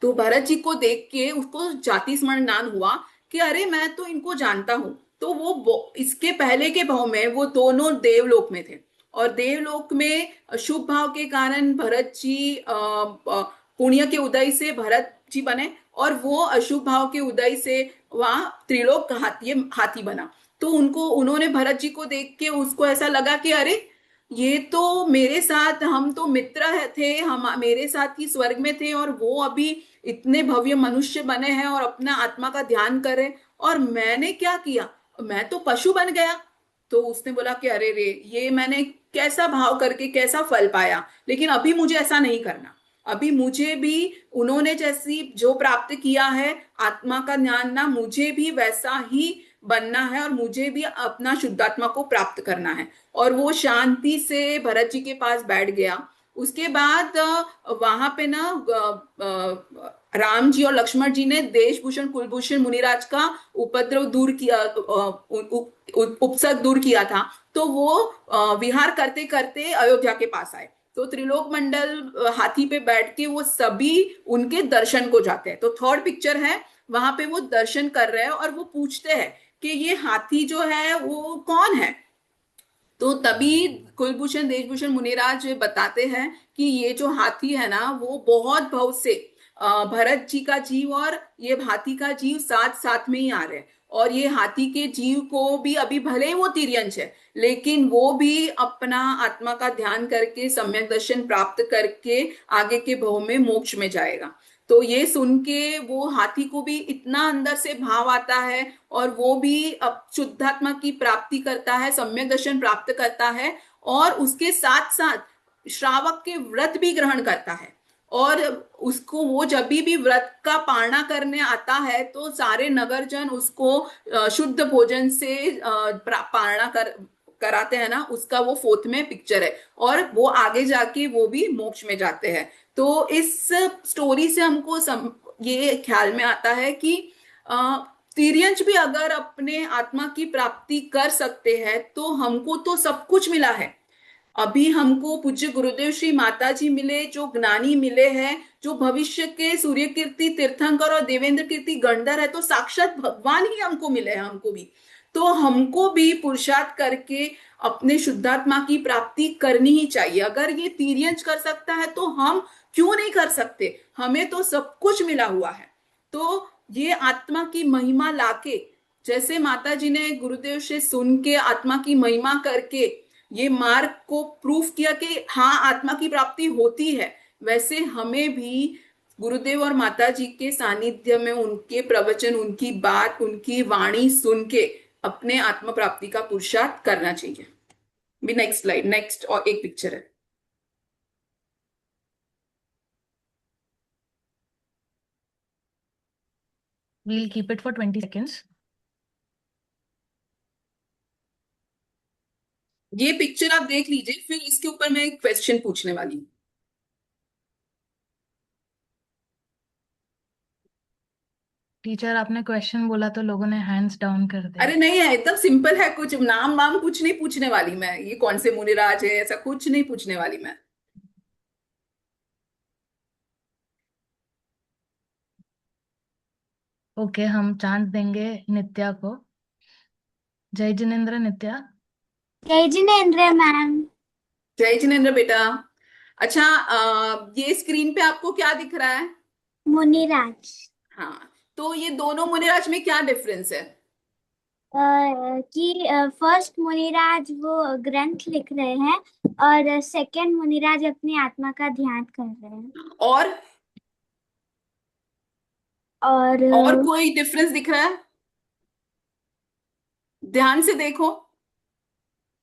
तो भरत जी को देख के उसको जाति स्मरण ज्ञान हुआ कि अरे मैं तो इनको जानता हूं। तो इसके पहले के भाव में वो दोनों देवलोक में थे, और देवलोक में शुभ भाव के कारण भरत जी पुण्य के उदय से भरत जी बने, और वो अशुभ भाव के उदय से वहां त्रिलोक हाथी बना। तो उन्होंने भरत जी को देख के उसको ऐसा लगा कि अरे ये तो मेरे साथ, हम तो मित्र थे, हम मेरे साथ ही स्वर्ग में थे, और वो अभी इतने भव्य मनुष्य बने हैं और अपना आत्मा का ध्यान करे, और मैंने क्या किया, मैं तो पशु बन गया। तो उसने बोला कि अरे रे, ये मैंने कैसा भाव करके कैसा फल पाया, लेकिन अभी मुझे ऐसा नहीं करना। अभी मुझे भी उन्होंने जैसी जो प्राप्त किया है आत्मा का ज्ञान ना, मुझे भी वैसा ही बनना है, और मुझे भी अपना शुद्धात्मा को प्राप्त करना है। और वो शांति से भरत जी के पास बैठ गया। उसके बाद वहां पे ना राम जी और लक्ष्मण जी ने देशभूषण कुलभूषण मुनिराज का उपद्रव दूर किया, उपसर्ग दूर किया था। तो वो विहार करते करते अयोध्या के पास आए। तो त्रिलोक मंडल हाथी पे बैठ के वो सभी उनके दर्शन को जाते हैं। तो थर्ड पिक्चर है, वहां पे वो दर्शन कर रहे हैं और वो पूछते हैं कि ये हाथी जो है वो कौन है। तो तभी कुलभूषण देशभूषण मुनिराज बताते हैं कि ये जो हाथी है ना, वो बहुत भाव से भरत जी का जीव और ये हाथी का जीव साथ साथ में ही आ रहे हैं। और ये हाथी के जीव को भी अभी भले ही वो तिर्यंश है, लेकिन वो भी अपना आत्मा का ध्यान करके सम्यक दर्शन प्राप्त करके आगे के भव में मोक्ष में जाएगा। तो ये सुन के वो हाथी को भी इतना अंदर से भाव आता है, और वो भी अब शुद्धात्मा की प्राप्ति करता है, सम्यक दर्शन प्राप्त करता है, और उसके साथ साथ श्रावक के व्रत भी ग्रहण करता है। और उसको वो जब भी व्रत का पालना करने आता है तो सारे नगरजन उसको शुद्ध भोजन से पालना कराते हैं ना, उसका वो फोर्थ में पिक्चर है। और वो आगे जाके वो भी मोक्ष में जाते हैं। तो इस स्टोरी से हमको ये ख्याल में आता है कि तिर्यंश भी अगर अपने आत्मा की प्राप्ति कर सकते हैं तो हमको तो सब कुछ मिला है। अभी हमको पूज्य गुरुदेव श्री माता जी मिले, जो ज्ञानी मिले हैं, जो भविष्य के सूर्य कीर्ति तीर्थंकर और देवेंद्र कीर्ति गंधर है, तो साक्षात भगवान ही हमको मिले हैं। हमको भी तो हमको भी पुरुषार्थ करके अपने शुद्धात्मा की प्राप्ति करनी ही चाहिए। अगर ये तिर्यंश कर सकता है तो हम क्यों नहीं कर सकते। हमें तो सब कुछ मिला हुआ है। तो ये आत्मा की महिमा लाके, जैसे माता जी ने गुरुदेव से सुन के आत्मा की महिमा करके ये मार्ग को प्रूफ किया कि हाँ आत्मा की प्राप्ति होती है, वैसे हमें भी गुरुदेव और माता जी के सानिध्य में उनके प्रवचन, उनकी बात, उनकी वाणी सुन के अपने आत्मा प्राप्ति का पुरुषार्थ करना चाहिए। भी नेक्स्ट स्लाइड, नेक्स्ट और एक पिक्चर है। We'll keep it for 20 seconds. ये पिक्चर आप देख लीजिए, फिर इसके ऊपर मैं एक क्वेश्चन पूछने वाली हूँ। टीचर आपने क्वेश्चन बोला तो लोगों ने हैंड्स डाउन कर दिया। अरे नहीं है, एकदम सिंपल है, कुछ नाम वाम कुछ नहीं पूछने वाली मैं, ये कौन से मुनिराज है ऐसा कुछ नहीं पूछने वाली मैं। ओके, हम चांस देंगे नित्या को। जय जिनेन्द्र नित्या। जय जिनेन्द्र मैम। जय जिनेन्द्र बेटा। अच्छा, ये स्क्रीन पे आपको क्या दिख रहा है? मुनिराज। हाँ, तो ये दोनों मुनिराज में क्या डिफरेंस है? कि फर्स्ट मुनिराज वो ग्रंथ लिख रहे हैं और सेकंड मुनिराज अपनी आत्मा का ध्यान कर रहे हैं। और कोई डिफरेंस दिख रहा है? ध्यान से देखो,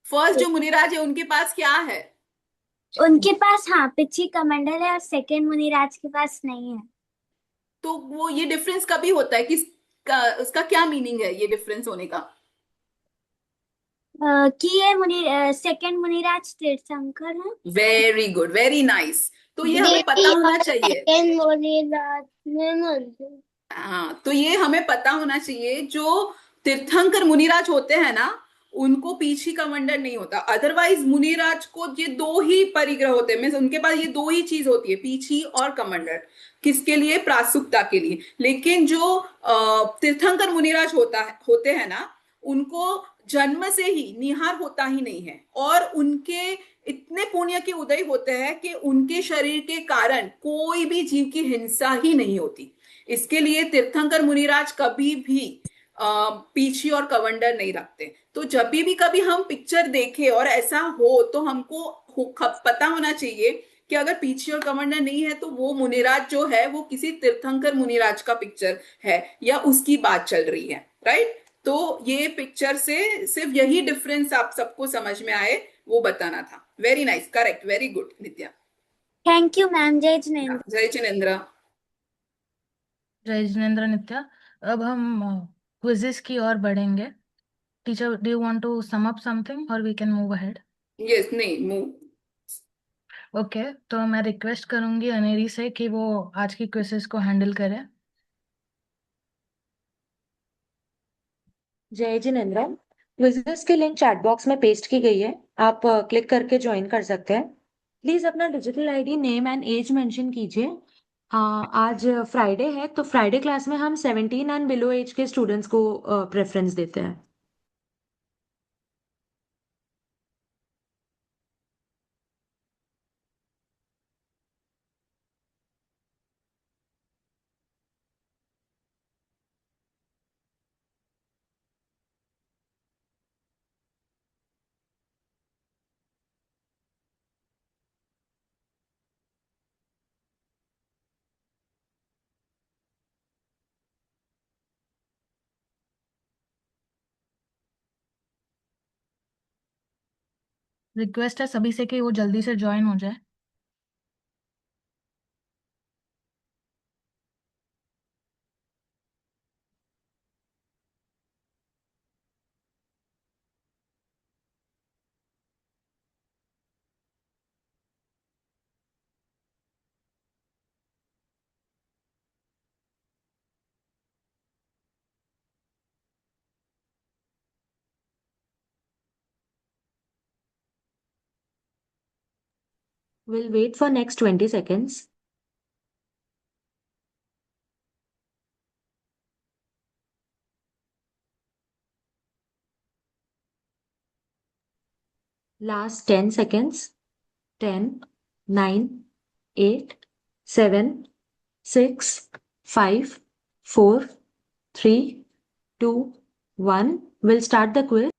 फर्स्ट जो मुनिराज है उनके पास क्या है? उनके पास हाँ पिछी कमंडल है, और सेकंड मुनिराज के पास नहीं है। तो वो ये डिफरेंस कभी होता है, उसका क्या मीनिंग है ये डिफरेंस होने का? कि ये सेकंड मुनिराज तीर्थंकर है। Very good, very nice. तो ये हमें पता होना चाहिए। हाँ, तो ये हमें पता होना चाहिए, जो तीर्थंकर मुनिराज होते हैं ना, उनको पीछी कमंडल नहीं होता। अदरवाइज मुनिराज को ये दो ही परिग्रह होते हैं, उनके पास ये दो ही चीज होती है, पीछी और कमंडल। किसके लिए? प्रासुकता के लिए। लेकिन जो तीर्थंकर मुनिराज होते हैं ना, उनको जन्म से ही निहार होता ही नहीं है, और उनके इतने पुण्य के उदय होते हैं कि उनके शरीर के कारण कोई भी जीव की हिंसा ही नहीं होती। इसके लिए तीर्थंकर मुनिराज कभी भी पीछे और कवंडर नहीं रखते। तो जब भी कभी हम पिक्चर देखें और ऐसा हो तो हमको पता होना चाहिए कि अगर पीछे और कवंडर नहीं है तो वो मुनिराज जो है वो किसी तीर्थंकर मुनिराज का पिक्चर है या उसकी बात चल रही है, राइट। तो ये पिक्चर से सिर्फ यही डिफरेंस आप सबको समझ में आए वो बताना था। Very nice, correct, very good Nitya. Thank you ma'am. जय जिनेन्द्र। जय जिनेन्द्र। जय जिनेन्द्र नित्या। अब हम क्विजेस की ओर बढ़ेंगे। Teacher, do you want to sum up something or we can move ahead? Yes, नहीं, मूव। ओके, तो मैं रिक्वेस्ट करूंगी अनेरी से कि वो आज की क्विजेस को हैंडल करे। जय जिनेन्द्र। क्विज़ेस की लिंक चैट बॉक्स में पेस्ट की गई है, आप क्लिक करके ज्वाइन कर सकते हैं। प्लीज अपना digital ID, name and age mention कीजिए। आज फ्राइडे है तो फ्राइडे क्लास में हम 17 एंड बिलो एज के स्टूडेंट्स को प्रेफरेंस देते हैं। रिक्वेस्ट है सभी से कि वो जल्दी से ज्वाइन हो जाए। We'll wait for next 20 seconds. Last 10 seconds. 10, 9, 8, 7, 6, 5, 4, 3, 2, 1. We'll start the quiz.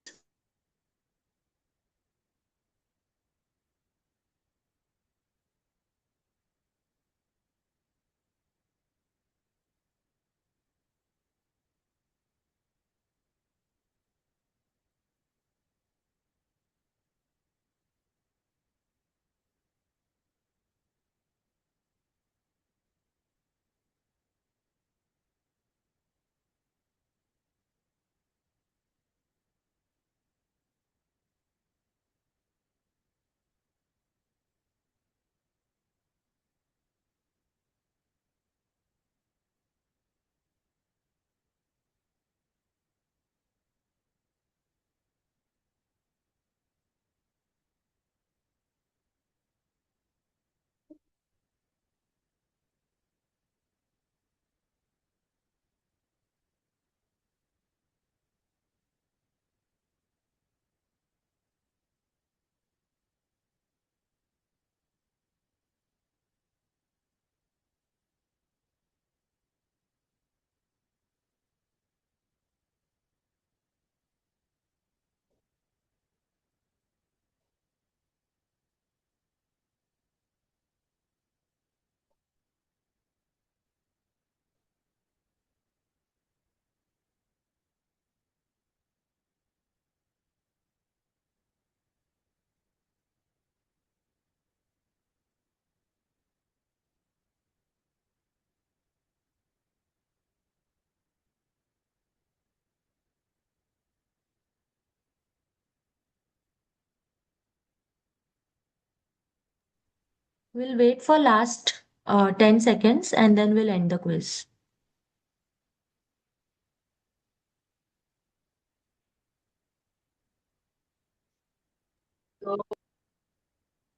We'll wait for last 10 seconds and then we'll end the quiz.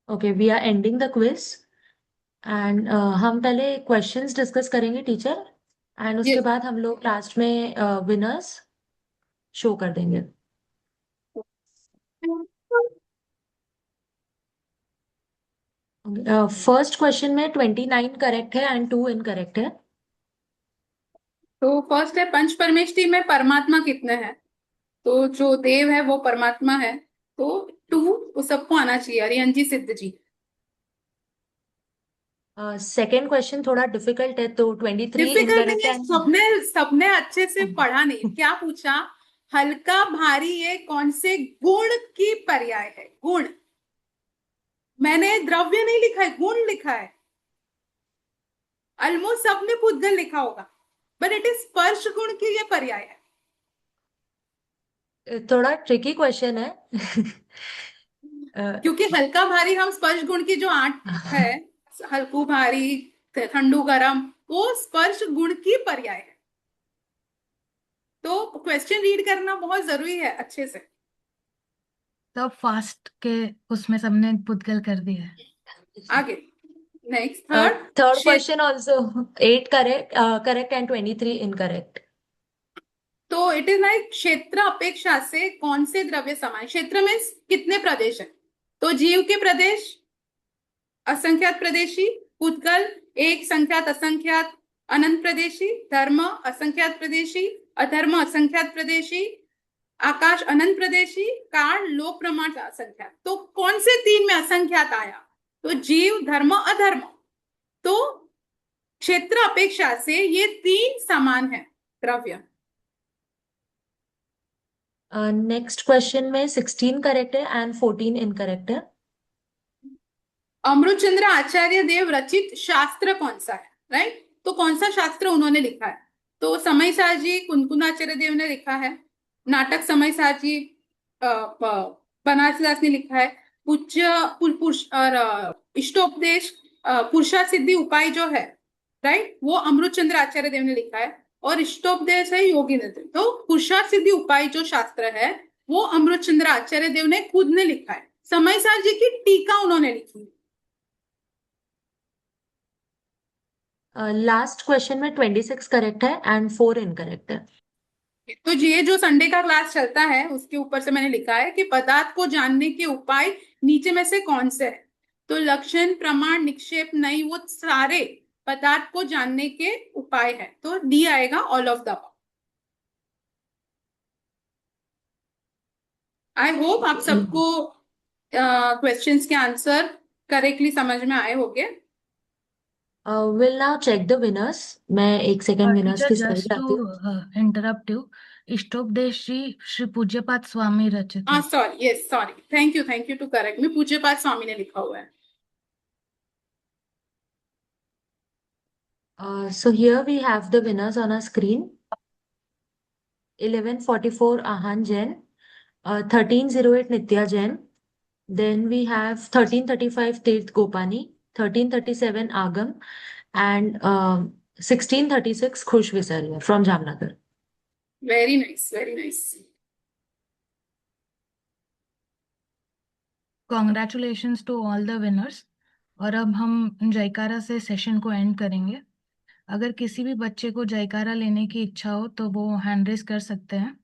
Okay, we are ending the quiz and हम पहले questions discuss करेंगे टीचर, and उसके Yes. बाद हम लोग लास्ट में winners शो कर देंगे। फर्स्ट क्वेश्चन में 29 करेक्ट है एंड 2 इनकरेक्ट है। तो फर्स्ट है पंच परमेष्टि में परमात्मा कितने हैं? तो जो देव है वो परमात्मा है, तो 2 वो सबको आना चाहिए। अरियन जी, सिद्ध जी। सेकेंड क्वेश्चन थोड़ा डिफिकल्ट है, तो 23 डिफिकल्ट नहीं इनकरेक्ट है, है। सबने अच्छे से पढ़ा नहीं। क्या पूछा? हल्का भारी ये कौन से गुण की पर्याय है? गुण, मैंने द्रव्य नहीं लिखा है, गुण लिखा है। ऑलमोस्ट सबने पुद्गल लिखा होगा, बट इट इज स्पर्श गुण की ये पर्याय है। थोड़ा ट्रिकी क्वेश्चन है। क्योंकि हल्का भारी हम स्पर्श गुण की जो 8 है, हल्कू भारी, ठंडू गरम, वो स्पर्श गुण की पर्याय है। तो क्वेश्चन रीड करना बहुत जरूरी है अच्छे से। तो फास्ट के उसमें सबने पुद्गल कर दिया है। आगे next, third third question also 8 correct and 23 incorrect. तो इट इज लाइक क्षेत्र अपेक्षा से कौन से द्रव्य समान? क्षेत्र में कितने प्रदेश है? तो जीव के प्रदेश असंख्यात प्रदेशी, पुद्गल एक संख्यात असंख्यात अनंत प्रदेशी, धर्म असंख्यात प्रदेशी, अधर्म असंख्यात प्रदेशी, आकाश अनंत प्रदेशी, काल लोक प्रमाण असंख्यात। तो कौन से 3 में असंख्यात आया? तो जीव, धर्म, अधर्म। तो क्षेत्र अपेक्षा से ये 3 समान है द्रव्य। नेक्स्ट क्वेश्चन में 16 करेक्ट है एंड 14 इनकरेक्ट है। अमृतचंद्र आचार्य देव रचित शास्त्र कौन सा है? राइट, तो कौन सा शास्त्र उन्होंने लिखा है? तो समय साजी कुनकुनाचार्य देव ने लिखा है, नाटक समय साजी बनारसीदास ने लिखा है, पूज्य और इष्टोपदेश पुरुषा सिद्धि उपाय जो है, राइट, वो अमृतचंद्र आचार्य देव ने लिखा है, और इष्टोपदेश है योगींद्र देव। तो पुरुषा सिद्धि उपाय जो शास्त्र है वो अमृतचंद्र आचार्य देव ने खुद ने लिखा है। समय साजी की टीका उन्होंने लिखी है। लास्ट क्वेश्चन में 26 करेक्ट है एंड 4 इनकरेक्ट है। तो ये जो संडे का क्लास चलता है उसके ऊपर से मैंने लिखा है कि पदार्थ को जानने के उपाय नीचे में से कौन से है? तो लक्षण, प्रमाण, निक्षेप, नहीं, वो सारे पदार्थ को जानने के उपाय है। तो डी आएगा, all of the. I hope आप सबको क्वेश्चंस के आंसर करेक्टली समझ में आए होंगे। Will now check the winners. मैं एक सेकंड विनर्स टीचर की स्लाइड जस्ट लाती टू हूँ। इंटरप्ट यू, इष्टोपदेश जी श्री पूज्यपाद स्वामी रचित है। Sorry, yes, sorry, thank you to correct me. Pujyapad Swami ने लिखा हुआ है। So here we have the winners on our screen. 1144 Ahan Jain, 1308 Nitya Jain. Then we have 1335 Tirth Gopani, 1337 Agam, and 1636 Khush Visaria from Jamnagar. Very nice, very nice. Congratulations to all the winners. और अब हम जयकारा से सेशन को एंड करेंगे। अगर किसी भी बच्चे को जयकारा लेने की इच्छा हो तो वो हैंड रेज कर सकते हैं।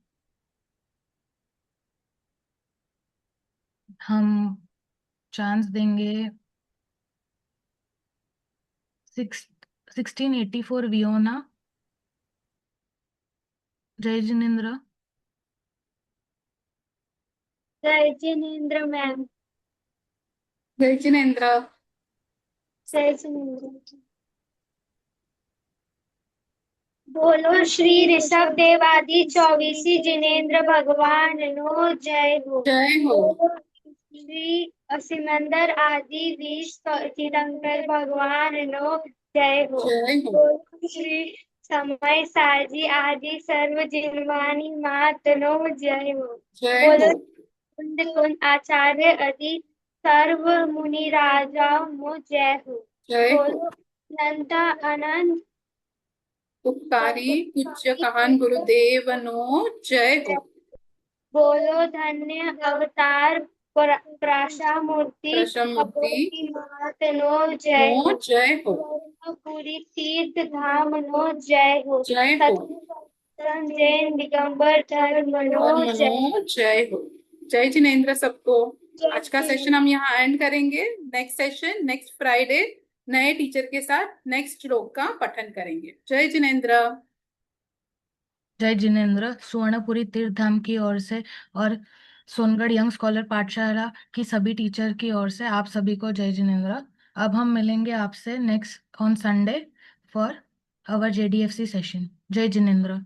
हम चांस देंगे 1684 वियोना, जय जिनेन्द्र, जय जिनेन्द्र मैम। जय जिनेन्द्र। जय जिनेन्द्र। बोलो श्री ऋषभ देव आदि 24 जिनेन्द्र भगवान नो जय हो। जय हो। श्री सिमंदर आदि 20 तीर्थंकर भगवान नो जय हो। जय हो। बोलो श्री समय साजी आदि सर्व जिनवानी मात नो जय हो। जय बोलो हो। कुंद कुंद आचार्य आदि सर्व मुनि राजा मो जय हो। जय हो। बोलो अनंता अनंत उपकारी पूज्य कहान गुरुदेव नो जय हो। बोलो धन्य अवतार प्राशा मूर्ति प्रशमूर्ति मात नो जय नो हो। जय हो। बोलो पूरी तीर्थ धाम नो जय हो। जय हो। जैन दिगंबर धर्म और मनोज जय मनोज, जय हो। जय जिनेंद्र सबको। जय आज का श्री सेशन हम यहाँ एंड करेंगे। नेक्स्ट सेशन नेक्स्ट फ्राइडे नए टीचर के साथ नेक्स्ट श्लोक का पठन करेंगे। जय जिनेंद्र। जय जिनेंद्र। सुवर्णपुरी तीर्थ धाम की ओर से और सोनगढ़ यंग स्कॉलर पाठशाला की सभी टीचर की ओर से आप सभी को जय जिनेंद्र। अब हम मिलेंगे आपसे next on Sunday for our JDFC session. जय जिनेंद्र।